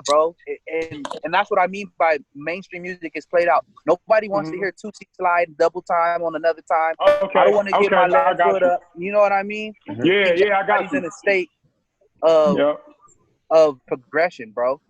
bro, and that's what I mean by mainstream music is played out. Nobody wants to hear Tootsie slide double time on another time. Okay. I don't want to get my left foot up. You know what I mean? Yeah, I got you. In a state of progression, bro.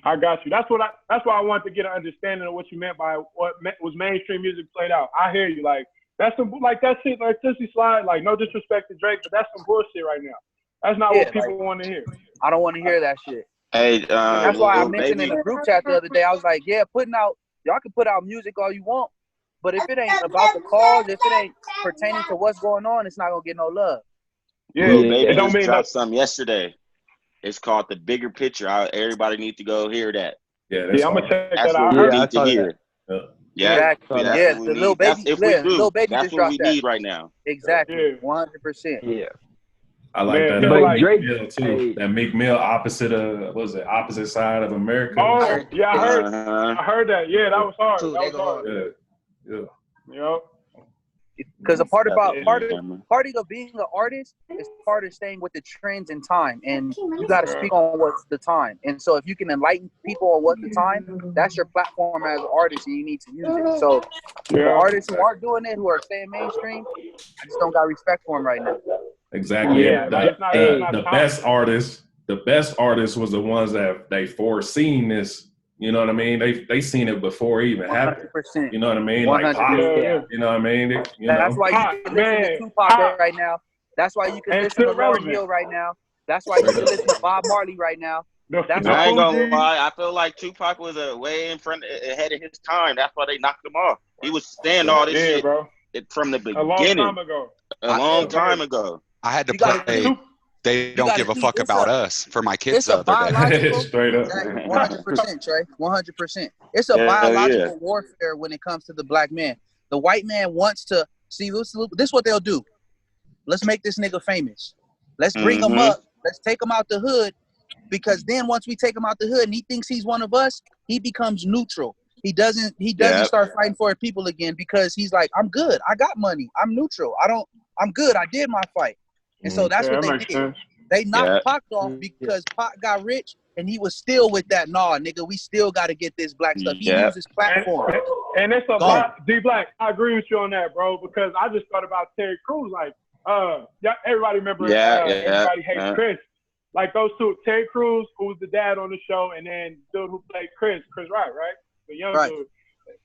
I got you. That's why I wanted to get an understanding of what you meant by what was mainstream music played out. I hear you. Like that's some that shit like Tootsie slide. Like no disrespect to Drake, but that's some bullshit right now. That's not what people want to hear. I don't want to hear that shit. Hey, that's why I mentioned in the group chat the other day. I was like, y'all can put out music all you want, but if it ain't about the cause, if it ain't pertaining to what's going on, it's not gonna get no love. Baby just dropped something yesterday. It's called The Bigger Picture. Everybody needs to go hear that. Yeah, I'm gonna check that out. That's what we need to hear. Exactly. The Little Baby. Little Baby that's just what dropped we that. need right now. Exactly. 100%. Yeah. I like that. But Drake Mill too. That Meek Mill opposite side of America. Oh yeah, I heard that. Yeah, that was hard. That was hard. Yeah. Yep. Because a part of being an artist is part of staying with the trends in time, and you got to speak on what's the time. And so, if you can enlighten people on what's the time, that's your platform as an artist, and you need to use it. So, the artists who aren't doing it, who are staying mainstream, I just don't got respect for them right now. Exactly. Yeah. The best artists was the ones that they foreseen this. You know what I mean? They seen it before it even happened. 100%. You know what I mean? Like Pop, you know what I mean? That's why you can listen to Tupac right now. That's why you can listen to Lauryn Hill right now. That's why you can listen to Bob Marley right now. I ain't gonna lie. I feel like Tupac was way ahead of his time. That's why they knocked him off. He was saying all this shit from the beginning. A long time ago. I had to play They Don't Give a Fuck About Us for my kids the other day. Straight up. 100%, Trey. 100%. It's a biological warfare when it comes to the black man. The white man wants to see this is what they'll do. Let's make this nigga famous. Let's bring him up. Let's take him out the hood. Because then once we take him out the hood and he thinks he's one of us, he becomes neutral. He doesn't start fighting for people again because he's like, I'm good. I got money. I'm neutral. I'm good. I did my fight. And so that's what they did. Sense. They knocked Pac off because Pac got rich and he was still with that, nah, nigga, we still got to get this black stuff. He used his platform. And it's a lot, D-Black, I agree with you on that, bro, because I just thought about Terry Crews. Like, everybody remember Everybody Hates Chris. Like those two, Terry Crews, who was the dad on the show, and then the dude who played Chris Wright, right? The young dude.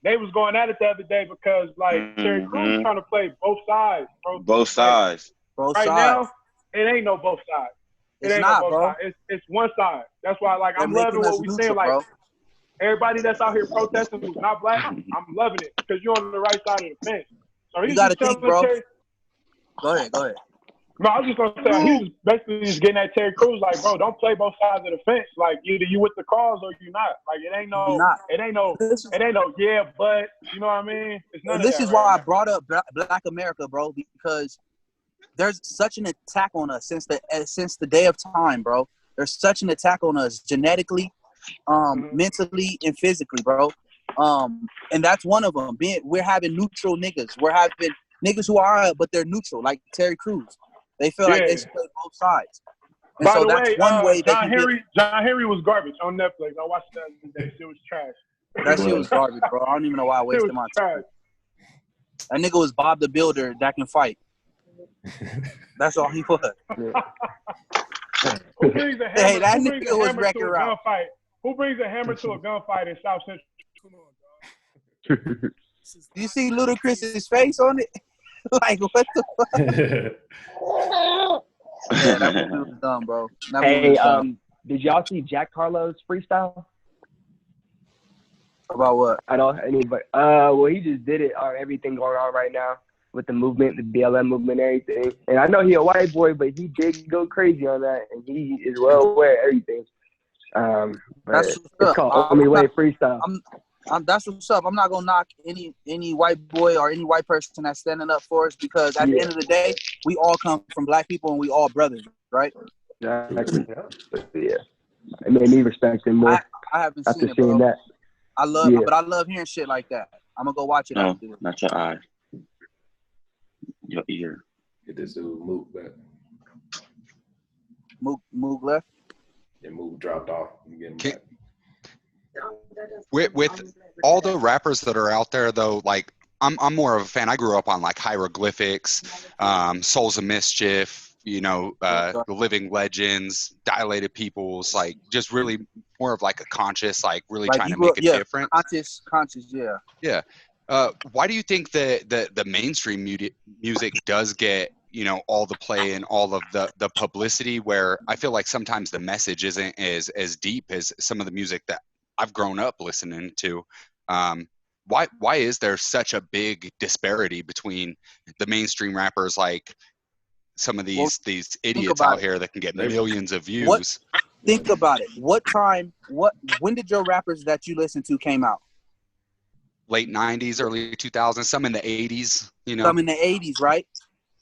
They was going at it the other day because, like, Terry Crews trying to play both sides, bro. Both sides. Now, it ain't no both sides. It ain't no both sides. It's one side. That's why, like, I'm loving what we saying. Like, everybody that's out here protesting who's not black, I'm loving it because you're on the right side of the fence. So you got to think, bro. Go ahead. No, I was just gonna say he was basically just getting at Terry Crews, like, bro, don't play both sides of the fence. Like, either you with the cause or you not. Like, it ain't no, yeah, but you know what I mean? It's none of that. This is why I brought up Black America, bro, because there's such an attack on us since the day of time, bro. There's such an attack on us genetically, mentally, and physically, bro. And that's one of them. We're having neutral niggas. We're having niggas who are, but they're neutral, like Terry Crews. They feel like they should play both sides. And by so the that's way, one way John Henry was garbage on Netflix. I watched that today. Shit was trash. That shit was garbage, bro. I don't even know why I wasted my time. That nigga was Bob the Builder that can fight. That's all he was. Who brings a hammer, hey, that nigga was wrecking around. Who brings a hammer to a gunfight in South Central? Come on, dog. You see Ludacris's face on it? Like, what the fuck? Yeah, that movie was dumb, bro. Hey, did y'all see Jack Harlow's freestyle? About what? I don't anybody. Well, he just did it on everything going on right now with the movement, the BLM movement, and everything. And I know he a white boy, but he did go crazy on that, and he is well aware of everything. That's it's called Only Way Freestyle. That's what's up. I'm not gonna knock any white boy or any white person that's standing up for us because at the end of the day, we all come from black people and we all brothers, right? Yeah, it made me respect him more. I haven't after seen it, seeing bro. that. But I love hearing shit like that. I'm gonna go watch it. No, not your eye. Your ear. Get this dude Mook back. Mook left. And Mook dropped off. You get him back. With all the rappers that are out there, though, like I'm more of a fan. I grew up on like Hieroglyphics, Souls of Mischief, the Living Legends, Dilated Peoples, like just really more of like a conscious, like really trying to make a difference. Conscious, yeah. Yeah. Why do you think that the mainstream music does get all the play and all of the publicity, where I feel like sometimes the message isn't as deep as some of the music that I've grown up listening to? Why is there such a big disparity between the mainstream rappers, like some of these idiots out here that can get millions of views? Think about it. When did your rappers that you listen to came out? Late 90s, early 2000s, some in the 80s, Some in the 80s, right?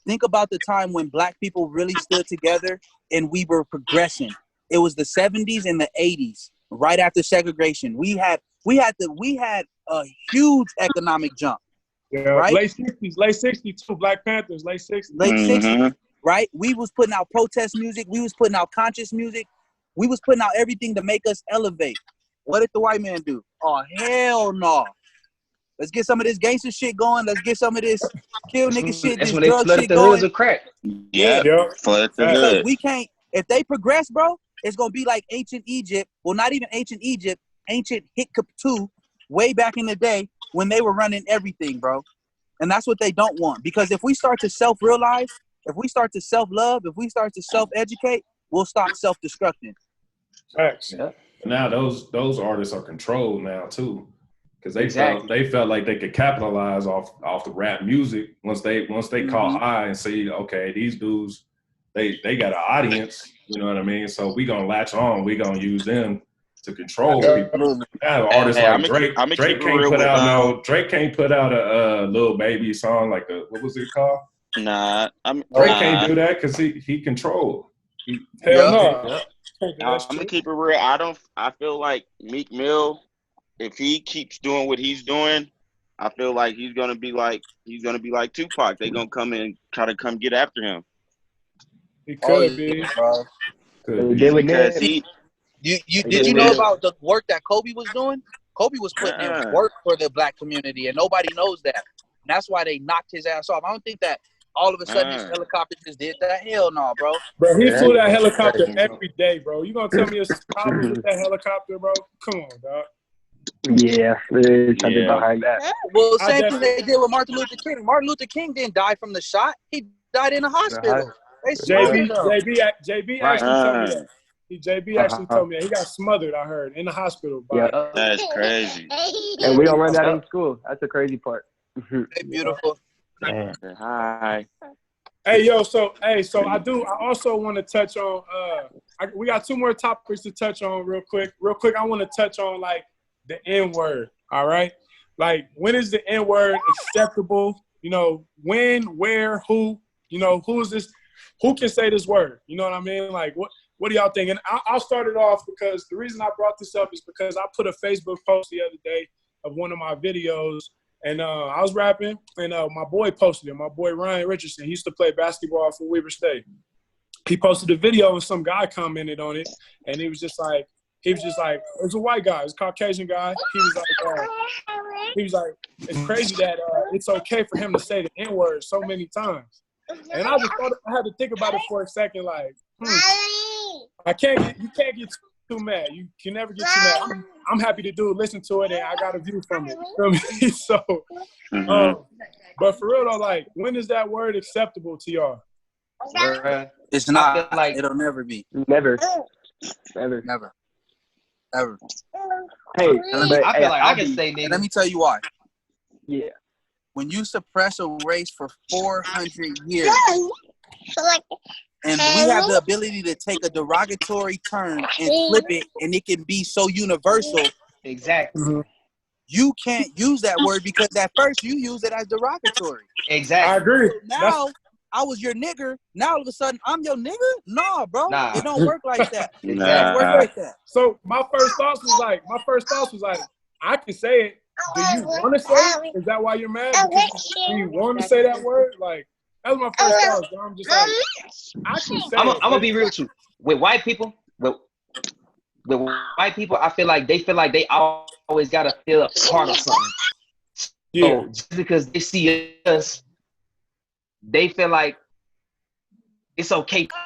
Think about the time when black people really stood together and we were progressing. It was the 70s and the 80s. Right after segregation, we had a huge economic jump. Yeah, right? Late 60s too. Black Panthers, late 60s. Late 60s, right? We was putting out protest music. We was putting out conscious music. We was putting out everything to make us elevate. What did the white man do? Oh, hell no. Let's get some of this gangster shit going. Let's get some of this kill nigga shit, That's this when they drug flooded shit the going. hoods of crack. Yeah, flooded the Because hood. we can't, if they progress, bro, it's going to be like ancient Egypt. Well, not even ancient Egypt, ancient Hikkatu, way back in the day when they were running everything, bro. And that's what they don't want. Because if we start to self-realize, if we start to self-love, if we start to self-educate, we'll stop self-destructing. Facts. Yeah. Now those artists are controlled now too, because they felt like they could capitalize off the rap music once they caught eye and see, okay, these dudes they got an audience, you know what I mean? So we gonna latch on, we gonna use them to control people. Now artists like Drake can't put out a Lil Baby song like what was it called? Nah, I'm. Trey can't do that because he controlled. Hell no. I'm gonna keep it real. I feel like Meek Mill, if he keeps doing what he's doing, I feel like he's gonna be like Tupac. They gonna come and try to come get after him. He could be, bro. Because did you know about the work that Kobe was doing? Kobe was putting in work for the black community, and nobody knows that. And that's why they knocked his ass off. I don't think that all of a sudden this helicopter just did that. Hell no, bro. Bro, he flew that helicopter every day, bro. You gonna tell me it's problems with that helicopter, bro? Come on, dog. Yeah, there's something behind that. Well, same thing they did with Martin Luther King. Martin Luther King didn't die from the shot. He died in a hospital. JB actually told me that. JB actually told me that. He got smothered, I heard, in the hospital. That's crazy. And we don't learn that in school. That's the crazy part. Hey, beautiful. Hi. Hey, yo, so I also want to touch on, we got two more topics to touch on real quick. I want to touch on, like, the N-word, all right? Like, when is the N-word acceptable? You know, when, where, who? You know, who is this? Who can say this word? You know what I mean? Like, what do y'all think? And I'll start it off because the reason I brought this up is because I put a Facebook post the other day of one of my videos, and I was rapping, and my boy posted it. My boy Ryan Richardson, he used to play basketball for Weber State. He posted a video, and some guy commented on it, and he was just like, it was a white guy, it was a Caucasian guy. He was like, it's crazy that it's okay for him to say the N-word so many times. And I just thought, I had to think about it for a second, like, you can't get too mad. You can never get too mad. I'm happy to listen to it, and I got a view from it. You feel me? So, but for real though, like, when is that word acceptable to y'all? It's not. Like, it'll never be. Never. Ever. Hey, I feel like I can say nigga. Let me tell you why. Yeah. When you suppress a race for 400 years, and we have the ability to take a derogatory term and flip it, and it can be so universal. Exactly. Mm-hmm. You can't use that word because at first you use it as derogatory. Exactly. I agree. So now I was your nigger. Now all of a sudden I'm your nigger? Nah, bro. Nah. It don't work like that. It don't work like that. So my first thoughts was like, I can say it. Do you want to say it? Is that why you're mad? Because do you want to say that word? Like, that was my first thought. So I'm just like, I can say I'm gonna be real with you. With white people, I feel like they always gotta feel a part of something. Yeah. So just because they see us, they feel like it's okay for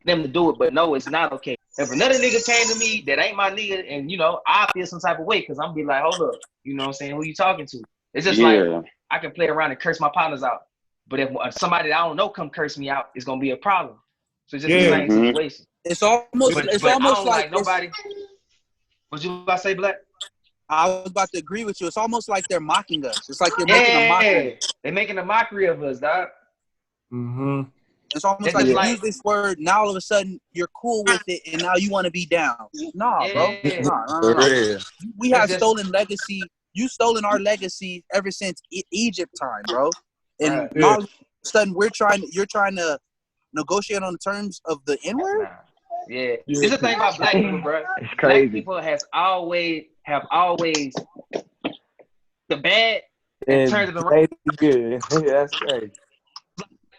them to do it, but no, it's not okay. If another nigga came to me that ain't my nigga, and you know, I feel some type of way because I'm be like, hold up, you know what I'm saying? Who you talking to? It's just like I can play around and curse my partners out, but if somebody that I don't know come curse me out, it's gonna be a problem. So it's just the same situation. It's almost I don't like nobody. What you about to say, Black? I was about to agree with you. It's almost like they're mocking us. It's like they're making a mockery. They're making a mockery of us, dog. Mm-hmm. It's almost like you use this word, now all of a sudden you're cool with it, and now you want to be down. Nah, bro. Nah. We have stolen legacy. You stolen our legacy ever since Egypt time, bro. And now all of a sudden you're trying to negotiate on the terms of the N-word? Yeah. It's the thing about black people, bro. It's crazy. Black people have always the bad and turned it around. Good. That's crazy.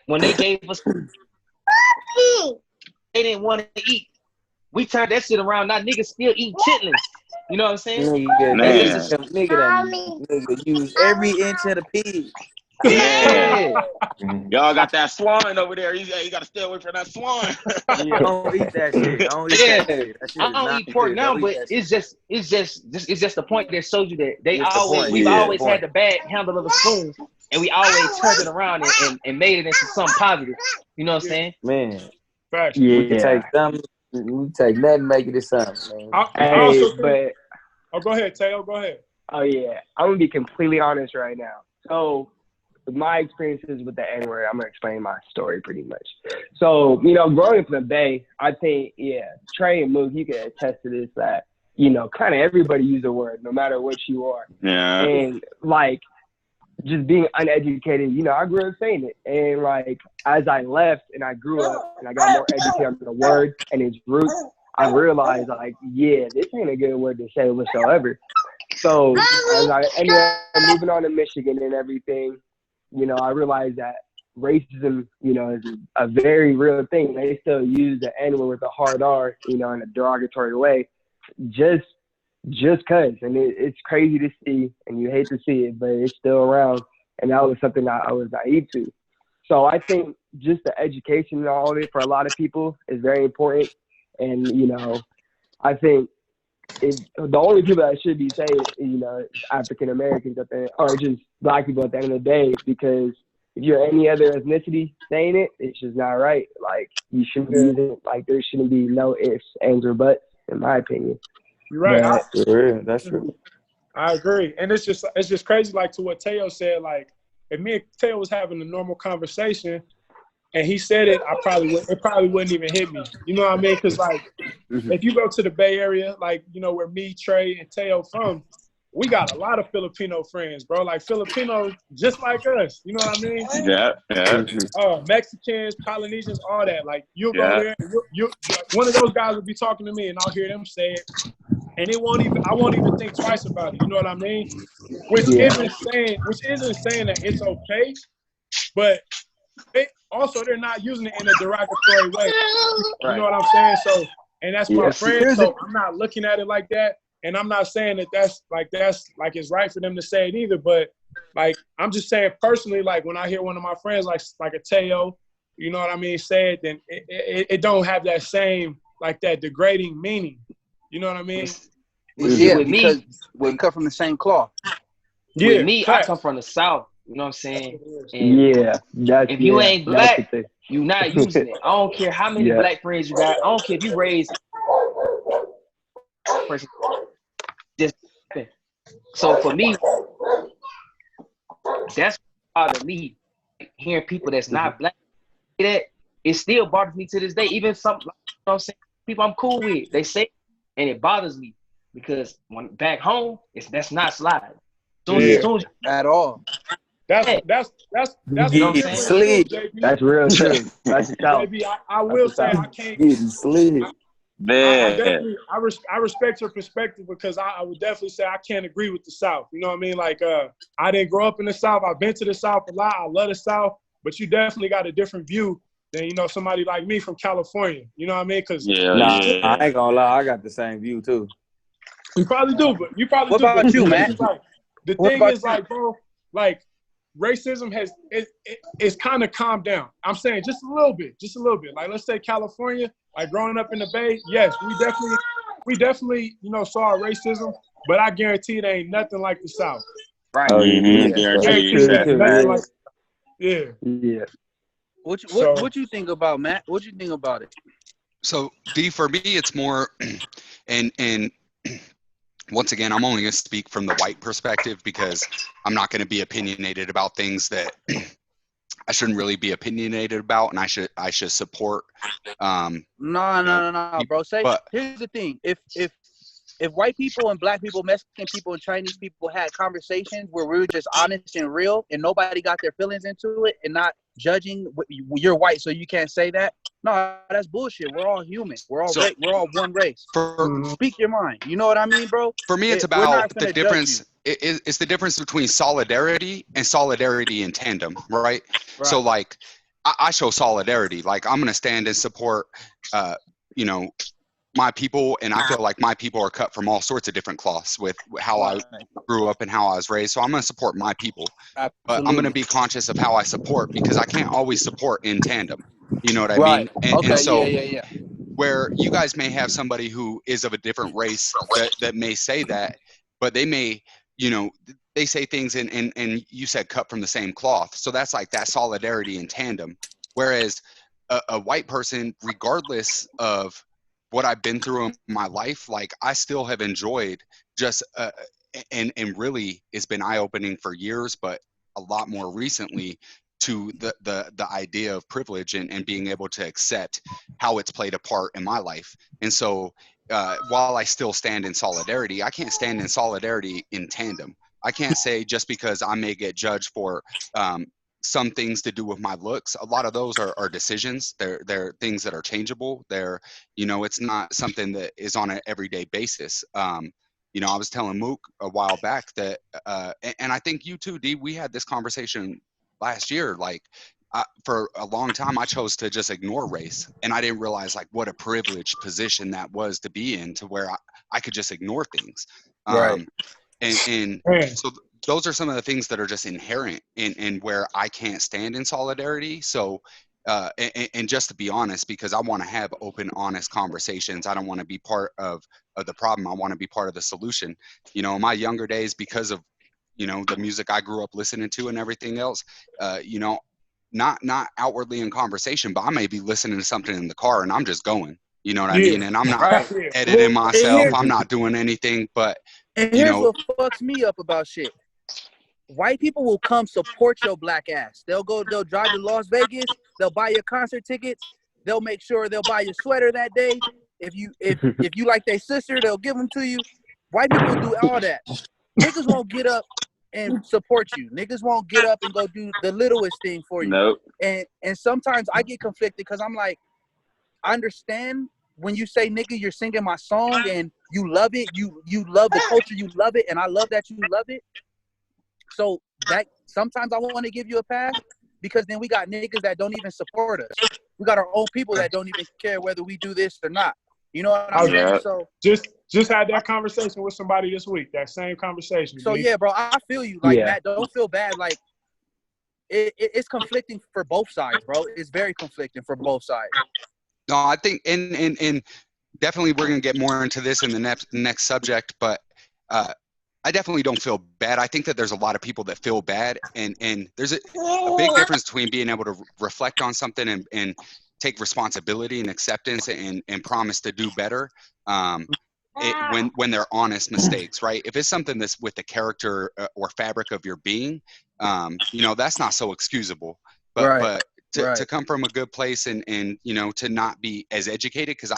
When they gave us, they didn't want to eat. We turned that shit around. Now niggas still eat chitlins. You know what I'm saying? Nigga use every inch of the pig. Yeah. Y'all got that swine over there. You got to stay away from that swine. Yeah, don't eat that shit. I don't eat pork now, but it's just the point that shows you that we've always had the bad handle of a spoon, and we always turned it around and made it into something positive. You know what I'm saying? Man. Yeah. We can take something. We take nothing and make it into something. Go ahead, Tayo. Go ahead. Oh yeah, I'm gonna be completely honest right now. So, with my experiences with the N-word, I'm gonna explain my story pretty much. So, you know, growing up in the Bay, I think Trey and Mook, you can attest to this, that you know, kind of everybody use the word, no matter what you are. Yeah. And like, just being uneducated, you know, I grew up saying it. And like, as I left and I grew up and I got more educated on the word and its roots, I realized like, yeah, this ain't a good word to say whatsoever. So as I ended up moving on to Michigan and everything, you know, I realized that racism, you know, is a very real thing. They still use the N-word with a hard R, you know, in a derogatory way, just cause. And it's crazy to see, and you hate to see it, but it's still around. And that was something that I was naive to. So I think just the education and all of it for a lot of people is very important. And, you know, I think the only people that should be saying, you know, is African Americans or just Black people at the end of the day, because if you're any other ethnicity saying it, it's just not right. Like, you shouldn't be using, like, there shouldn't be no ifs, ands, or buts, in my opinion. You're right. That's true. I agree. And it's just crazy, like, to what Teo said. Like, if me and Teo was having a normal conversation and he said it, it probably wouldn't even hit me. You know what I mean? Because, like, if you go to the Bay Area, like, you know, where me, Trey, and Teo from, we got a lot of Filipino friends, bro. Like, Filipinos just like us. You know what I mean? Yeah. Mexicans, Polynesians, all that. Like, you'll go there, and one of those guys will be talking to me, and I'll hear them say it, and I won't even think twice about it. You know what I mean? Which isn't saying that it's okay, but they're not using it in a derogatory way. You know what I'm saying? So, and that's my friend. So I'm not looking at it like that. And I'm not saying that that's like it's right for them to say it either. But like, I'm just saying personally, like, when I hear one of my friends like a Teo, you know what I mean, say it, then it don't have that same, like, that degrading meaning. You know what I mean? Yeah, because we come from the same cloth. With me, I come from the South. You know what I'm saying? And if you ain't Black, you're not using it. I don't care how many Black friends you got. I don't care if you raise person. So for me, that's bothers me. Hearing people that's not Black, that it still bothers me to this day. Even some, you know what I'm saying, people I'm cool with, they say, and it bothers me because when back home, that's not slide. Soon at all. That's you know what I'm saying? Sleep. That's real true. That's the South. Baby, I will say I can't. Getting sleep. I respect your perspective, because I would definitely say I can't agree with the South. You know what I mean? Like, I didn't grow up in the South. I've been to the South a lot. I love the South, but you definitely got a different view than, you know, somebody like me from California. You know what I mean? Because I ain't gonna lie, I got the same view too. You probably do, but What about you, Matt? The thing is, like, bro, like, racism it's kind of calmed down. I'm saying just a little bit. Like, let's say California, like, growing up in the Bay, yes, we definitely, you know, saw racism, but I guarantee it ain't nothing like the South. Right. Oh, Yeah. What you think about, Matt? What you think about it? So, D, for me, it's more, and once again, I'm only going to speak from the white perspective, because I'm not going to be opinionated about things that I shouldn't really be opinionated about, and I should support. No, bro. Here's the thing: if white people and Black people, Mexican people and Chinese people had conversations where we were just honest and real, and nobody got their feelings into it, and not judging, you're white, so you can't say that. No, that's bullshit. We're all human. We're all one race. Speak your mind. You know what I mean, bro? For me, it's about the difference. It's the difference between solidarity and solidarity in tandem, right? So, like, I show solidarity. Like, I'm gonna stand and support, you know, my people, and I feel like my people are cut from all sorts of different cloths with how I grew up and how I was raised. So I'm going to support my people, but I'm going to be conscious of how I support, because I can't always support in tandem. You know what I mean? And so where you guys may have somebody who is of a different race that may say that, but they may, you know, they say things and you said cut from the same cloth. So that's like that solidarity in tandem. Whereas a white person, regardless of what I've been through in my life, like, I still have enjoyed just and really it's been eye-opening for years, but a lot more recently, to the idea of privilege and being able to accept how it's played a part in my life. And so while I still stand in solidarity, I can't stand in solidarity in tandem. I can't say just because I may get judged for some things to do with my looks. A lot of those are decisions. They're things that are changeable. It's not something that is on an everyday basis. I was telling Mook a while back that, and I think you too, D, we had this conversation last year. Like, for a long time, I chose to just ignore race, and I didn't realize like what a privileged position that was to be in, to where I could just ignore things. Right. And so those are some of the things that are just inherent in where I can't stand in solidarity. So, and just to be honest, because I want to have open, honest conversations. I don't want to be part of the problem. I want to be part of the solution. In my younger days, because of, the music I grew up listening to and everything else, not outwardly in conversation, but I may be listening to something in the car and I'm just going, you know what I mean? And I'm not editing myself. I'm not doing anything, but and here's what fucks me up about shit. White people will come support your black ass. They'll drive to Las Vegas. They'll buy your concert tickets. They'll make sure they'll buy your sweater that day. If you like their sister, they'll give them to you. White people do all that. Niggas won't get up and support you. Niggas won't get up and go do the littlest thing for you. Nope. And sometimes I get conflicted because I'm like, I understand when you say, nigga, you're singing my song and you love it. You love the culture. You love it. And I love that you love it. So that sometimes I want to give you a pass, because then we got niggas that don't even support us. We got our own people that don't even care whether we do this or not. You know what I'm saying? So just had that conversation with somebody this week. That same conversation. So yeah, bro, I feel you. Like Matt, don't feel bad. Like it's conflicting for both sides, bro. It's very conflicting for both sides. No, I think and definitely we're gonna get more into this in the next subject, but I definitely don't feel bad. I think that there's a lot of people that feel bad, and there's a big difference between being able to reflect on something and take responsibility and acceptance and promise to do better when they're honest mistakes, right? If it's something that's with the character or fabric of your being, that's not so excusable. But to come from a good place and to not be as educated, because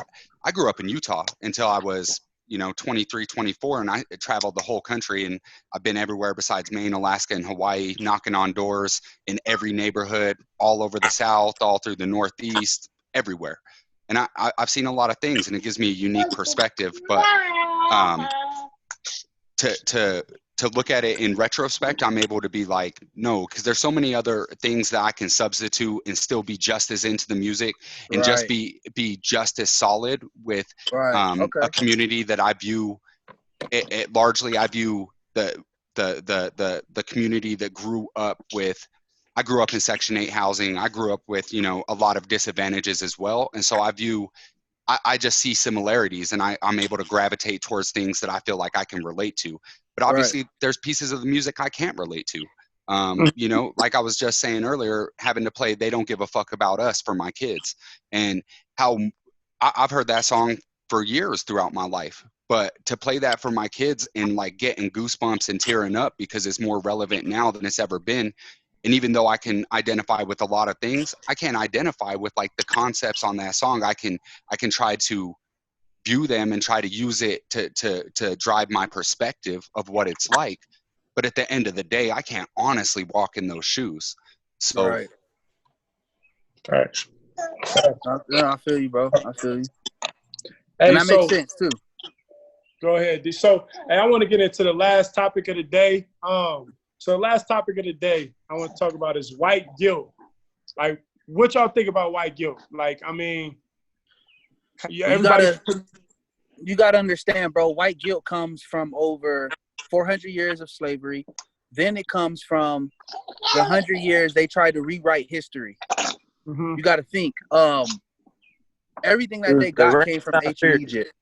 I grew up in Utah until I was 23, 24, and I traveled the whole country, and I've been everywhere besides Maine, Alaska, and Hawaii, knocking on doors in every neighborhood, all over the South, all through the Northeast, everywhere. And I've seen a lot of things, and it gives me a unique perspective. But to look at it in retrospect, I'm able to be like, no, because there's so many other things that I can substitute and still be just as into the music and just be just as solid with a community that I view largely. I view the community that grew up with. I grew up in Section 8 housing. I grew up with a lot of disadvantages as well, and so I just see similarities, and I'm able to gravitate towards things that I feel like I can relate to. But obviously, there's pieces of the music I can't relate to. Like I was just saying earlier, having to play "They Don't Give a Fuck About Us" for my kids, and how I've heard that song for years throughout my life. But to play that for my kids and like getting goosebumps and tearing up because it's more relevant now than it's ever been. And even though I can identify with a lot of things, I can't identify with like the concepts on that song. I can try to view them and try to use it to drive my perspective of what it's like. But at the end of the day, I can't honestly walk in those shoes. So, yeah, I feel you, bro. I feel you. And that makes sense too. Go ahead. So, I want to get into the last topic of the day. So the last topic of the day I want to talk about is white guilt. Like, what y'all think about white guilt? Like, I mean, everybody. You gotta understand, bro. White guilt comes from over 400 years of slavery. Then it comes from the 100 years they tried to rewrite history. You got to think. Everything that they got came from ancient Egypt.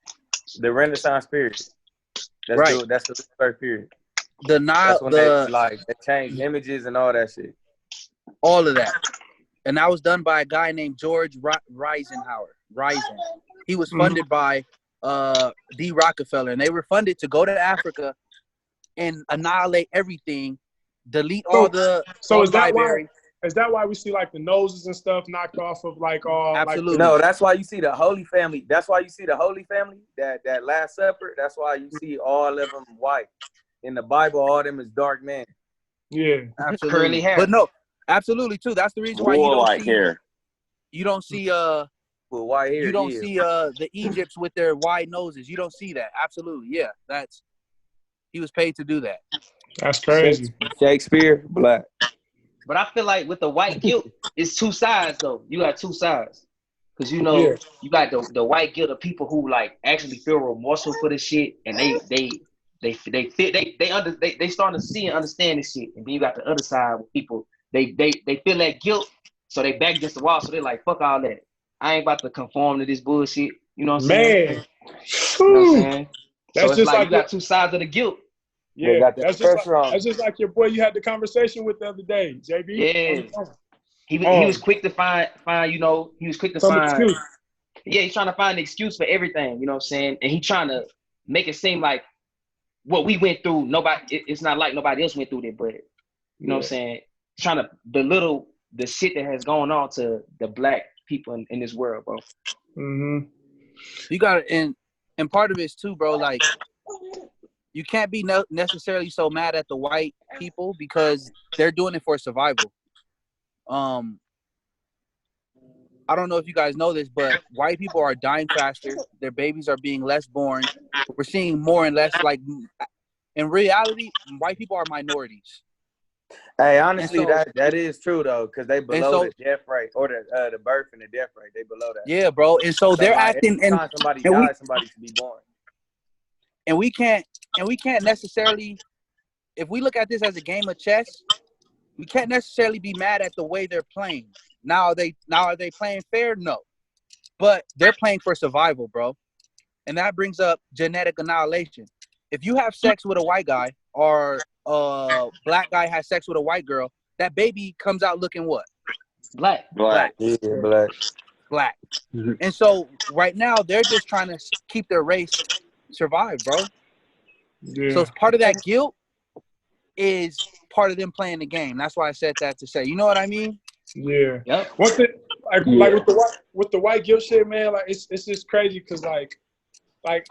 The Renaissance period. That's the first period. The Nile, they changed images and all that shit. All of that. And that was done by a guy named George Risen. He was funded by D. Rockefeller, and they were funded to go to Africa and annihilate everything, delete all the library. Is that why we see like the noses and stuff knocked off of like all? Absolutely. No, that's why you see the Holy Family. That's why you see the Holy Family. That Last Supper. That's why you see all of them white. in the Bible, all them is dark men. Yeah, absolutely. Curly hair. But no, absolutely too. That's the reason why Warlike hair. you don't see With white hair, you don't see the Egypts with their wide noses. You don't see that. Absolutely, yeah. He was paid to do that. That's crazy. Shakespeare, black. But I feel like with the white guilt, it's two sides though. You got two sides. Cause you know, you got the white guilt of people who like actually feel remorseful for this shit, and they starting to see and understand this shit. And then you got the other side with people they feel that guilt, so they back against the wall. So they're like, fuck all that. I ain't about to conform to this bullshit. You know what I'm saying? Man, you know what I'm saying? That's so it's just like you got two sides of the guilt. Yeah, that's just like your boy you had the conversation with the other day, JB. Yeah. He was quick to find you know, he was quick to find excuse. Yeah, he's trying to find an excuse for everything, you know what I'm saying? And he's trying to make it seem like what we went through, it's not like nobody else went through it, but you know what I'm saying? He's trying to belittle the shit that has gone on to the black people in this world, bro. Mm-hmm. You got and part of it is too, bro, like you can't be necessarily so mad at the white people because they're doing it for survival. I don't know if you guys know this, but white people are dying faster. Their babies are being less born. We're seeing more and less, like, in reality, white people are minorities. Hey, honestly, that is true though, because they below the death rate or the birth and the death rate. They below that. Yeah, bro. And so they're like, acting every time somebody dies, somebody should be born. And we can't necessarily, if we look at this as a game of chess, we can't necessarily be mad at the way they're playing. Now are they playing fair? No. But they're playing for survival, bro. And that brings up genetic annihilation. If you have sex with a white guy or a black guy has sex with a white girl, that baby comes out looking what? Black. Yeah, black. Mm-hmm. And so right now they're just trying to keep their race survive, bro. Yeah. So part of that guilt is part of them playing the game. That's why I said that to say, you know what I mean? Yeah. Yep. One thing, like with the white guilt shit, man, like it's just crazy because like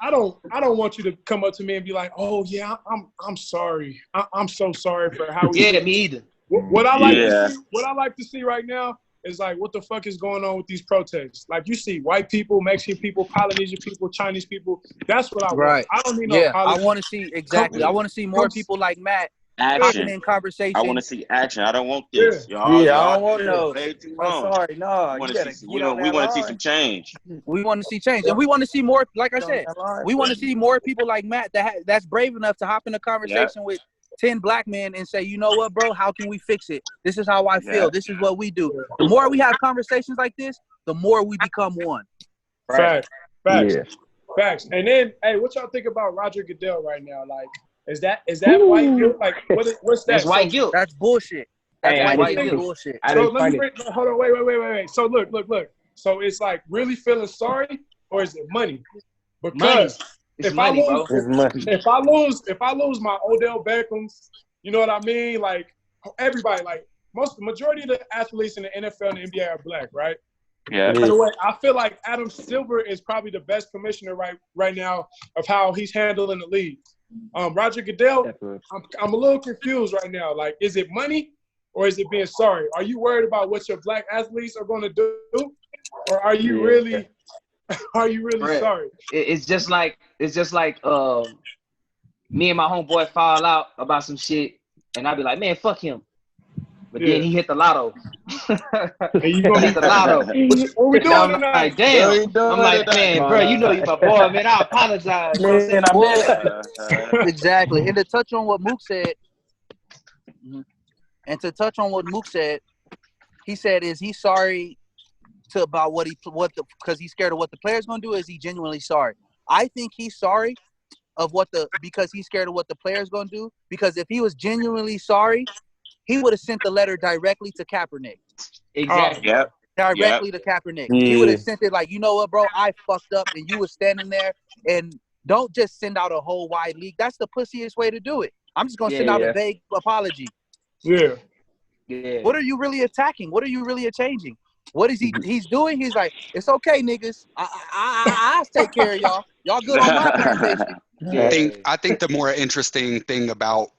I don't want you to come up to me and be like, oh yeah, I'm sorry, I'm so sorry for how we. Yeah, me either. What I like to see right now is like what the fuck is going on with these protests? Like you see white people, Mexican people, Polynesian people, Chinese people. That's what I want. I don't need no apology. I want to see exactly. I want to see more people like Matt. Action. In conversation. I want to see action. I don't want this. I don't want no. I'm sorry, no. We want to see some change. We want to see change, and we want to see more. Like I said, we want to see more people like Matt that's brave enough to hop in a conversation with 10 black men and say, you know what, bro? How can we fix it? This is how I feel. This is what we do. The more we have conversations like this, the more we become one. Right. Facts. And then, hey, what y'all think about Roger Goodell right now? Like. Is that white guilt? Like what's that? That's white guilt. That's bullshit. That's white guilt bullshit. So let me hold on, wait. So look. So it's like really feeling sorry, or is it money? Because if I lose my Odell Beckhams, you know what I mean? Like everybody, like the majority of the athletes in the NFL and the NBA are black, right? Yeah. By the way, I feel like Adam Silver is probably the best commissioner right now of how he's handling the league. Roger Goodell, I'm a little confused right now. Like, is it money or is it being sorry? Are you worried about what your black athletes are going to do, or are you really sorry? It's just like me and my homeboy fall out about some shit, and I'd be like, man, fuck him. But then he hit the lotto. And you gonna hit the lotto. What we doing I'm tonight? like, damn. I'm like, man, bro, you know you my boy, man. I apologize. Man, exactly. And to touch on what Mook said, he said, is he sorry about because he's scared of what the player's gonna do? Is he genuinely sorry? I think he's sorry because he's scared of what the player's gonna do. Because if he was genuinely sorry, he would have sent the letter directly to Kaepernick. Exactly. Directly to Kaepernick. Yeah. He would have sent it like, you know what, bro? I fucked up, and you were standing there. And don't just send out a whole wide league. That's the pussiest way to do it. I'm just gonna send out a vague apology. Yeah. What are you really attacking? What are you really changing? What is he's doing? He's like, it's okay, niggas. I'll take care of y'all. Y'all good on my plantation. I think the more interesting thing about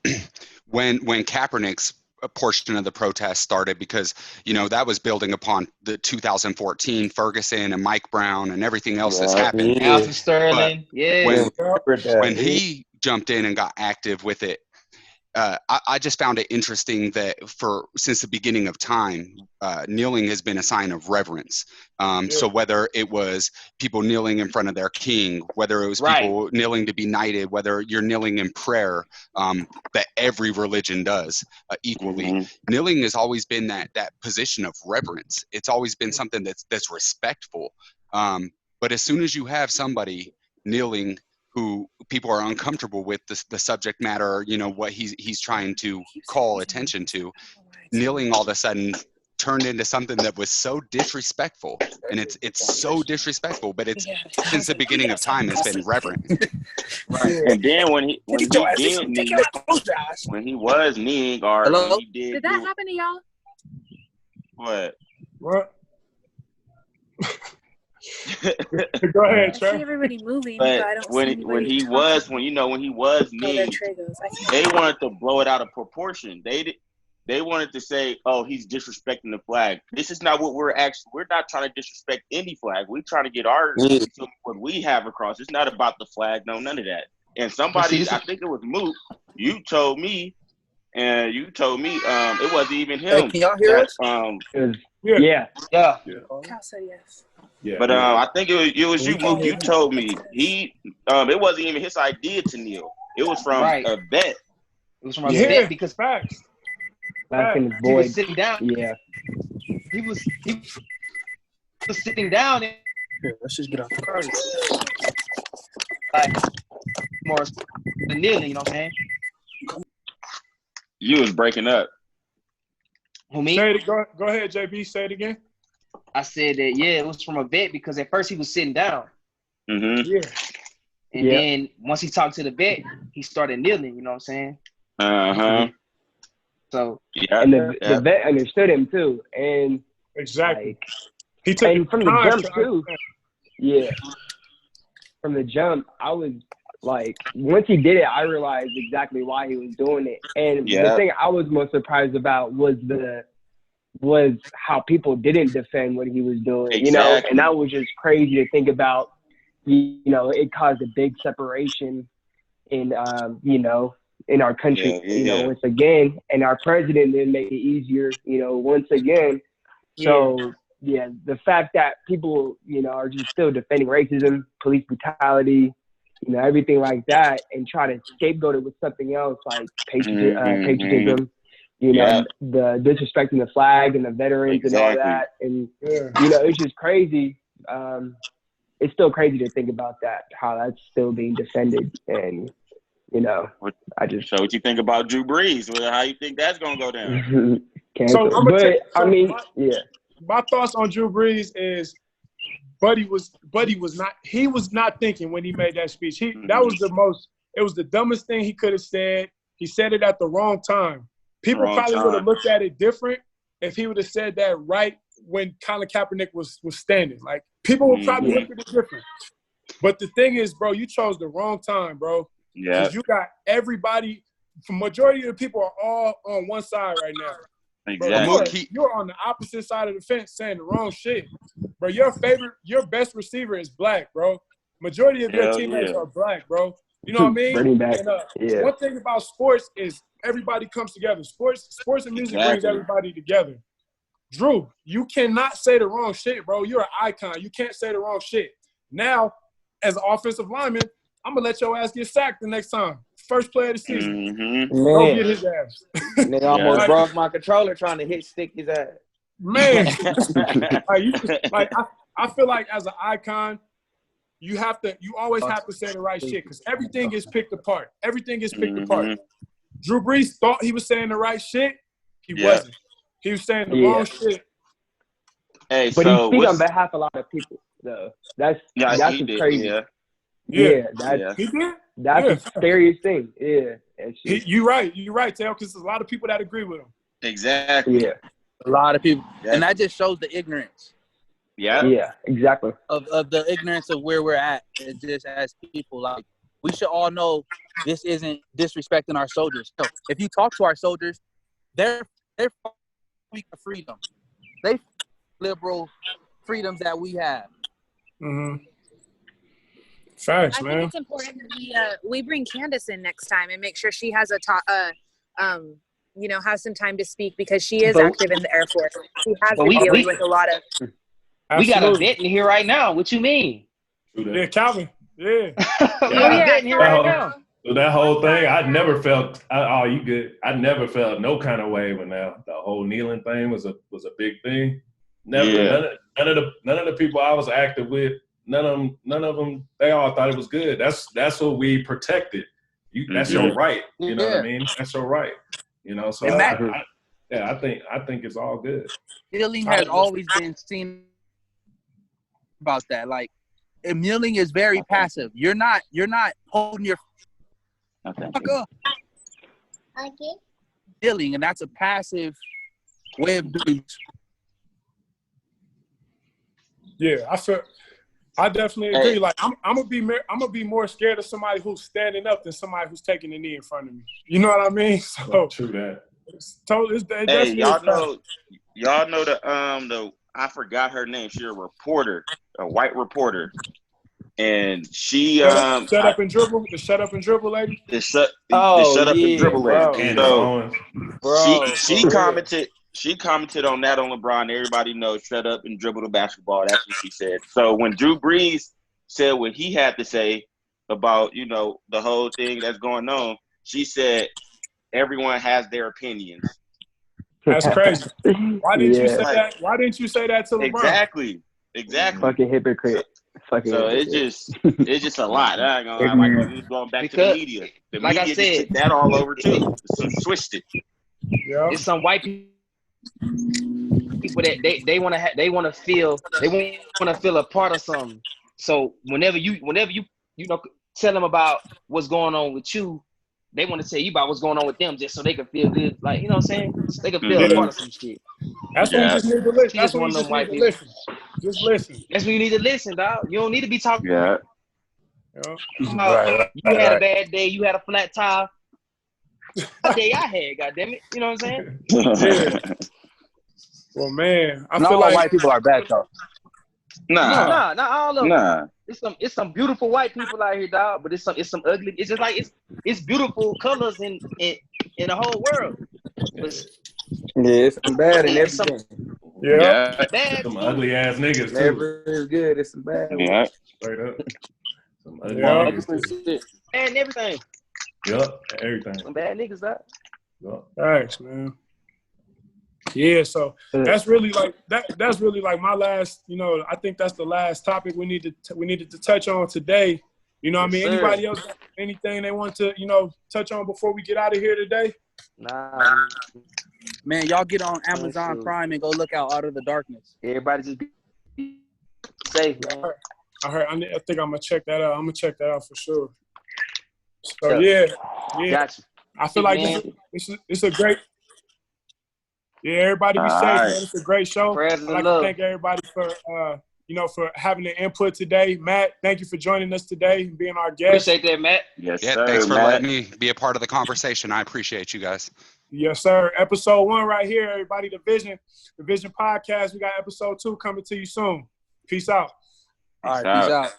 when Kaepernick's portion of the protest started, because that was building upon the 2014 Ferguson and Mike Brown and everything else that's happened. Alpha Sterling, when he jumped in and got active with it, I just found it interesting that since the beginning of time, kneeling has been a sign of reverence. So whether it was people kneeling in front of their king, whether it was people kneeling to be knighted, whether you're kneeling in prayer, that every religion does equally. Kneeling has always been that position of reverence. It's always been something that's respectful. But as soon as you have somebody kneeling who people are uncomfortable with the subject matter, what he's trying to call attention to, kneeling all of a sudden turned into something that was so disrespectful. And it's so disrespectful, but it's since the beginning of time has been reverent. And then when he was kneeling, or when he did that happen to y'all? What? Go ahead, Trey. I see everybody moving, but I don't see anybody when he was kneeling, they wanted to blow it out of proportion. They wanted to say, "Oh, he's disrespecting the flag." This is not what we're not trying to disrespect any flag. We're trying to get what we have across. It's not about the flag, no, none of that. And somebody, I think it was Moot, you told me it wasn't even him. Hey, can y'all hear us? Yeah. Cal said yes. Yeah, but I think it was you, Moot. You told me it wasn't even his idea to kneel. It was from a vet. It was from a vet because facts. He was sitting down. Yeah. He was sitting down. Let's just get off the party. More than kneeling, you know what I'm saying? You was breaking up. Who, me? Go ahead, JB. Say it again. I said that, it was from a vet because at first he was sitting down. Mm-hmm. And then once he talked to the vet, he started kneeling, you know what I'm saying? Uh-huh. So, and the vet understood him too. And exactly. He took and from the jump too. Yeah. From the jump, I was like, once he did it, I realized exactly why he was doing it. And the thing I was most surprised about was how people didn't defend what he was doing, and that was just crazy to think about. It caused a big separation in in our country, once again, and our president didn't make it easier, once again. So the fact that people, are just still defending racism, police brutality, everything like that, and try to scapegoat it with something else like patriotism, the disrespecting the flag and the veterans and all that. And, it's just crazy. It's still crazy to think about that, how that's still being defended. And, So what you think about Drew Brees? How you think that's going to go down? My thoughts on Drew Brees is Buddy was not thinking when he made that speech. It was the dumbest thing he could have said. He said it at the wrong time. People probably would have looked at it different if he would have said that right when Colin Kaepernick was standing. Like, people would probably look at it different. But the thing is, bro, you chose the wrong time, bro. Yeah. Because you got everybody, the majority of the people are all on one side right now. Exactly. Bro, you're on the opposite side of the fence saying the wrong shit. Bro, your best receiver is black, bro. Majority of your teammates are black, bro. You know what I mean? Running back. And, one thing about sports is everybody comes together. Sports and music brings everybody together. Drew, you cannot say the wrong shit, bro. You're an icon. You can't say the wrong shit. Now, as an offensive lineman, I'm going to let your ass get sacked the next time. First play of the season. Go get his ass. Nigga almost broke my controller trying to stick his ass. Man. I feel like as an icon, you always have to say the right shit because everything is picked apart. Everything is picked apart. Drew Brees thought he was saying the right shit. He wasn't. He was saying the wrong shit. But he speaks on behalf of a lot of people, though. That's crazy. He did. That's the scariest thing. Yeah. You're right, Tail, because there's a lot of people that agree with him. Exactly. Yeah. A lot of people. Yeah. And that just shows the ignorance. Yeah, exactly. Of the ignorance of where we're at. It's just as people, like, we should all know this isn't disrespecting our soldiers. So if you talk to our soldiers, they're weak of freedom. They liberal freedoms that we have. Mm-hmm. Facts, I man. think it's important that we bring Candace in next time and make sure she has has some time to speak, because she is active in the Air Force. She has been dealing with a lot of. We got a vet in here right now. What you mean? Yeah, Calvin. Yeah. We got a vet in here right now. That whole thing, I never felt. You good? I never felt no kind of way when the whole kneeling thing was a big thing. Never. Yeah. None of the people I was active with, none of them. They all thought it was good. That's what we protected. That's your right. You know what I mean? That's your right. You know. So I think it's all good. Kneeling has always been seen about that. Like, kneeling is very passive. You're not holding your fuck up. Okay. Kneeling, and that's a passive way of doing it. Yeah, I definitely agree. Like, I'm gonna be more scared of somebody who's standing up than somebody who's taking a knee in front of me. You know what I mean? So true that. Y'all know the I forgot her name. She's a reporter, a white reporter. And she shut up and dribble. The shut up and dribble lady. The shut up and dribble lady. So she commented on that on LeBron. Everybody knows shut up and dribble the basketball. That's what she said. So when Drew Brees said what he had to say about, the whole thing that's going on, she said everyone has their opinions. That's crazy. Why didn't you say that? Why didn't you say that to LeBron? Exactly. Fucking hypocrite. So it's just a lot. I ain't gonna lie. Like, it's going back to the media. The like media I said, just took that all over too. Switched it. Yeah. It's some white people that they want to feel a part of something. So whenever you tell them about what's going on with you, they want to tell you about what's going on with them just so they can feel good. Like, you know what I'm saying? So they can feel a part of some shit. That's when you just need to listen. That's when you just need to listen. Just listen. That's when you need to listen, dog. You don't need to be talking. Yeah. You had a bad day. You had a flat tire. What day I had, goddammit. You know what I'm saying? Yeah. Well, man, I feel all like white people are bad, though. Nah, not all of them. Nah. It's some beautiful white people out here, dog. But it's some ugly. It's just like it's beautiful colors in the whole world. It's some bad in everything. Bad some ugly ass niggas too. Never is good. It's some bad. Yeah. Straight up. Some ugly niggas too. And everything. Yup, everything. Some bad niggas, dog. Yup. Thanks, man. Yeah, so that's really like that's really like my last, I think that's the last topic we needed to touch on today. You know what I mean? Sir. Anybody else got anything they want to, touch on before we get out of here today? Nah. Man, y'all get on Amazon Prime and go look Out of the Darkness. Everybody just be safe, man. I think I'm gonna check that out. I'm gonna check that out for sure. So yeah. Gotcha. I feel like it's a great. Yeah, everybody be safe, man. It's a great show. I'd like to thank everybody for for having the input today. Matt, thank you for joining us today and being our guest. Appreciate that, Matt. Yes, sir. Thanks for letting me be a part of the conversation. I appreciate you guys. Yes, sir. Episode 1 right here, everybody. The Vision Podcast. We got episode 2 coming to you soon. Peace out. All right, peace out.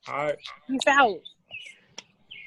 All right. Peace out.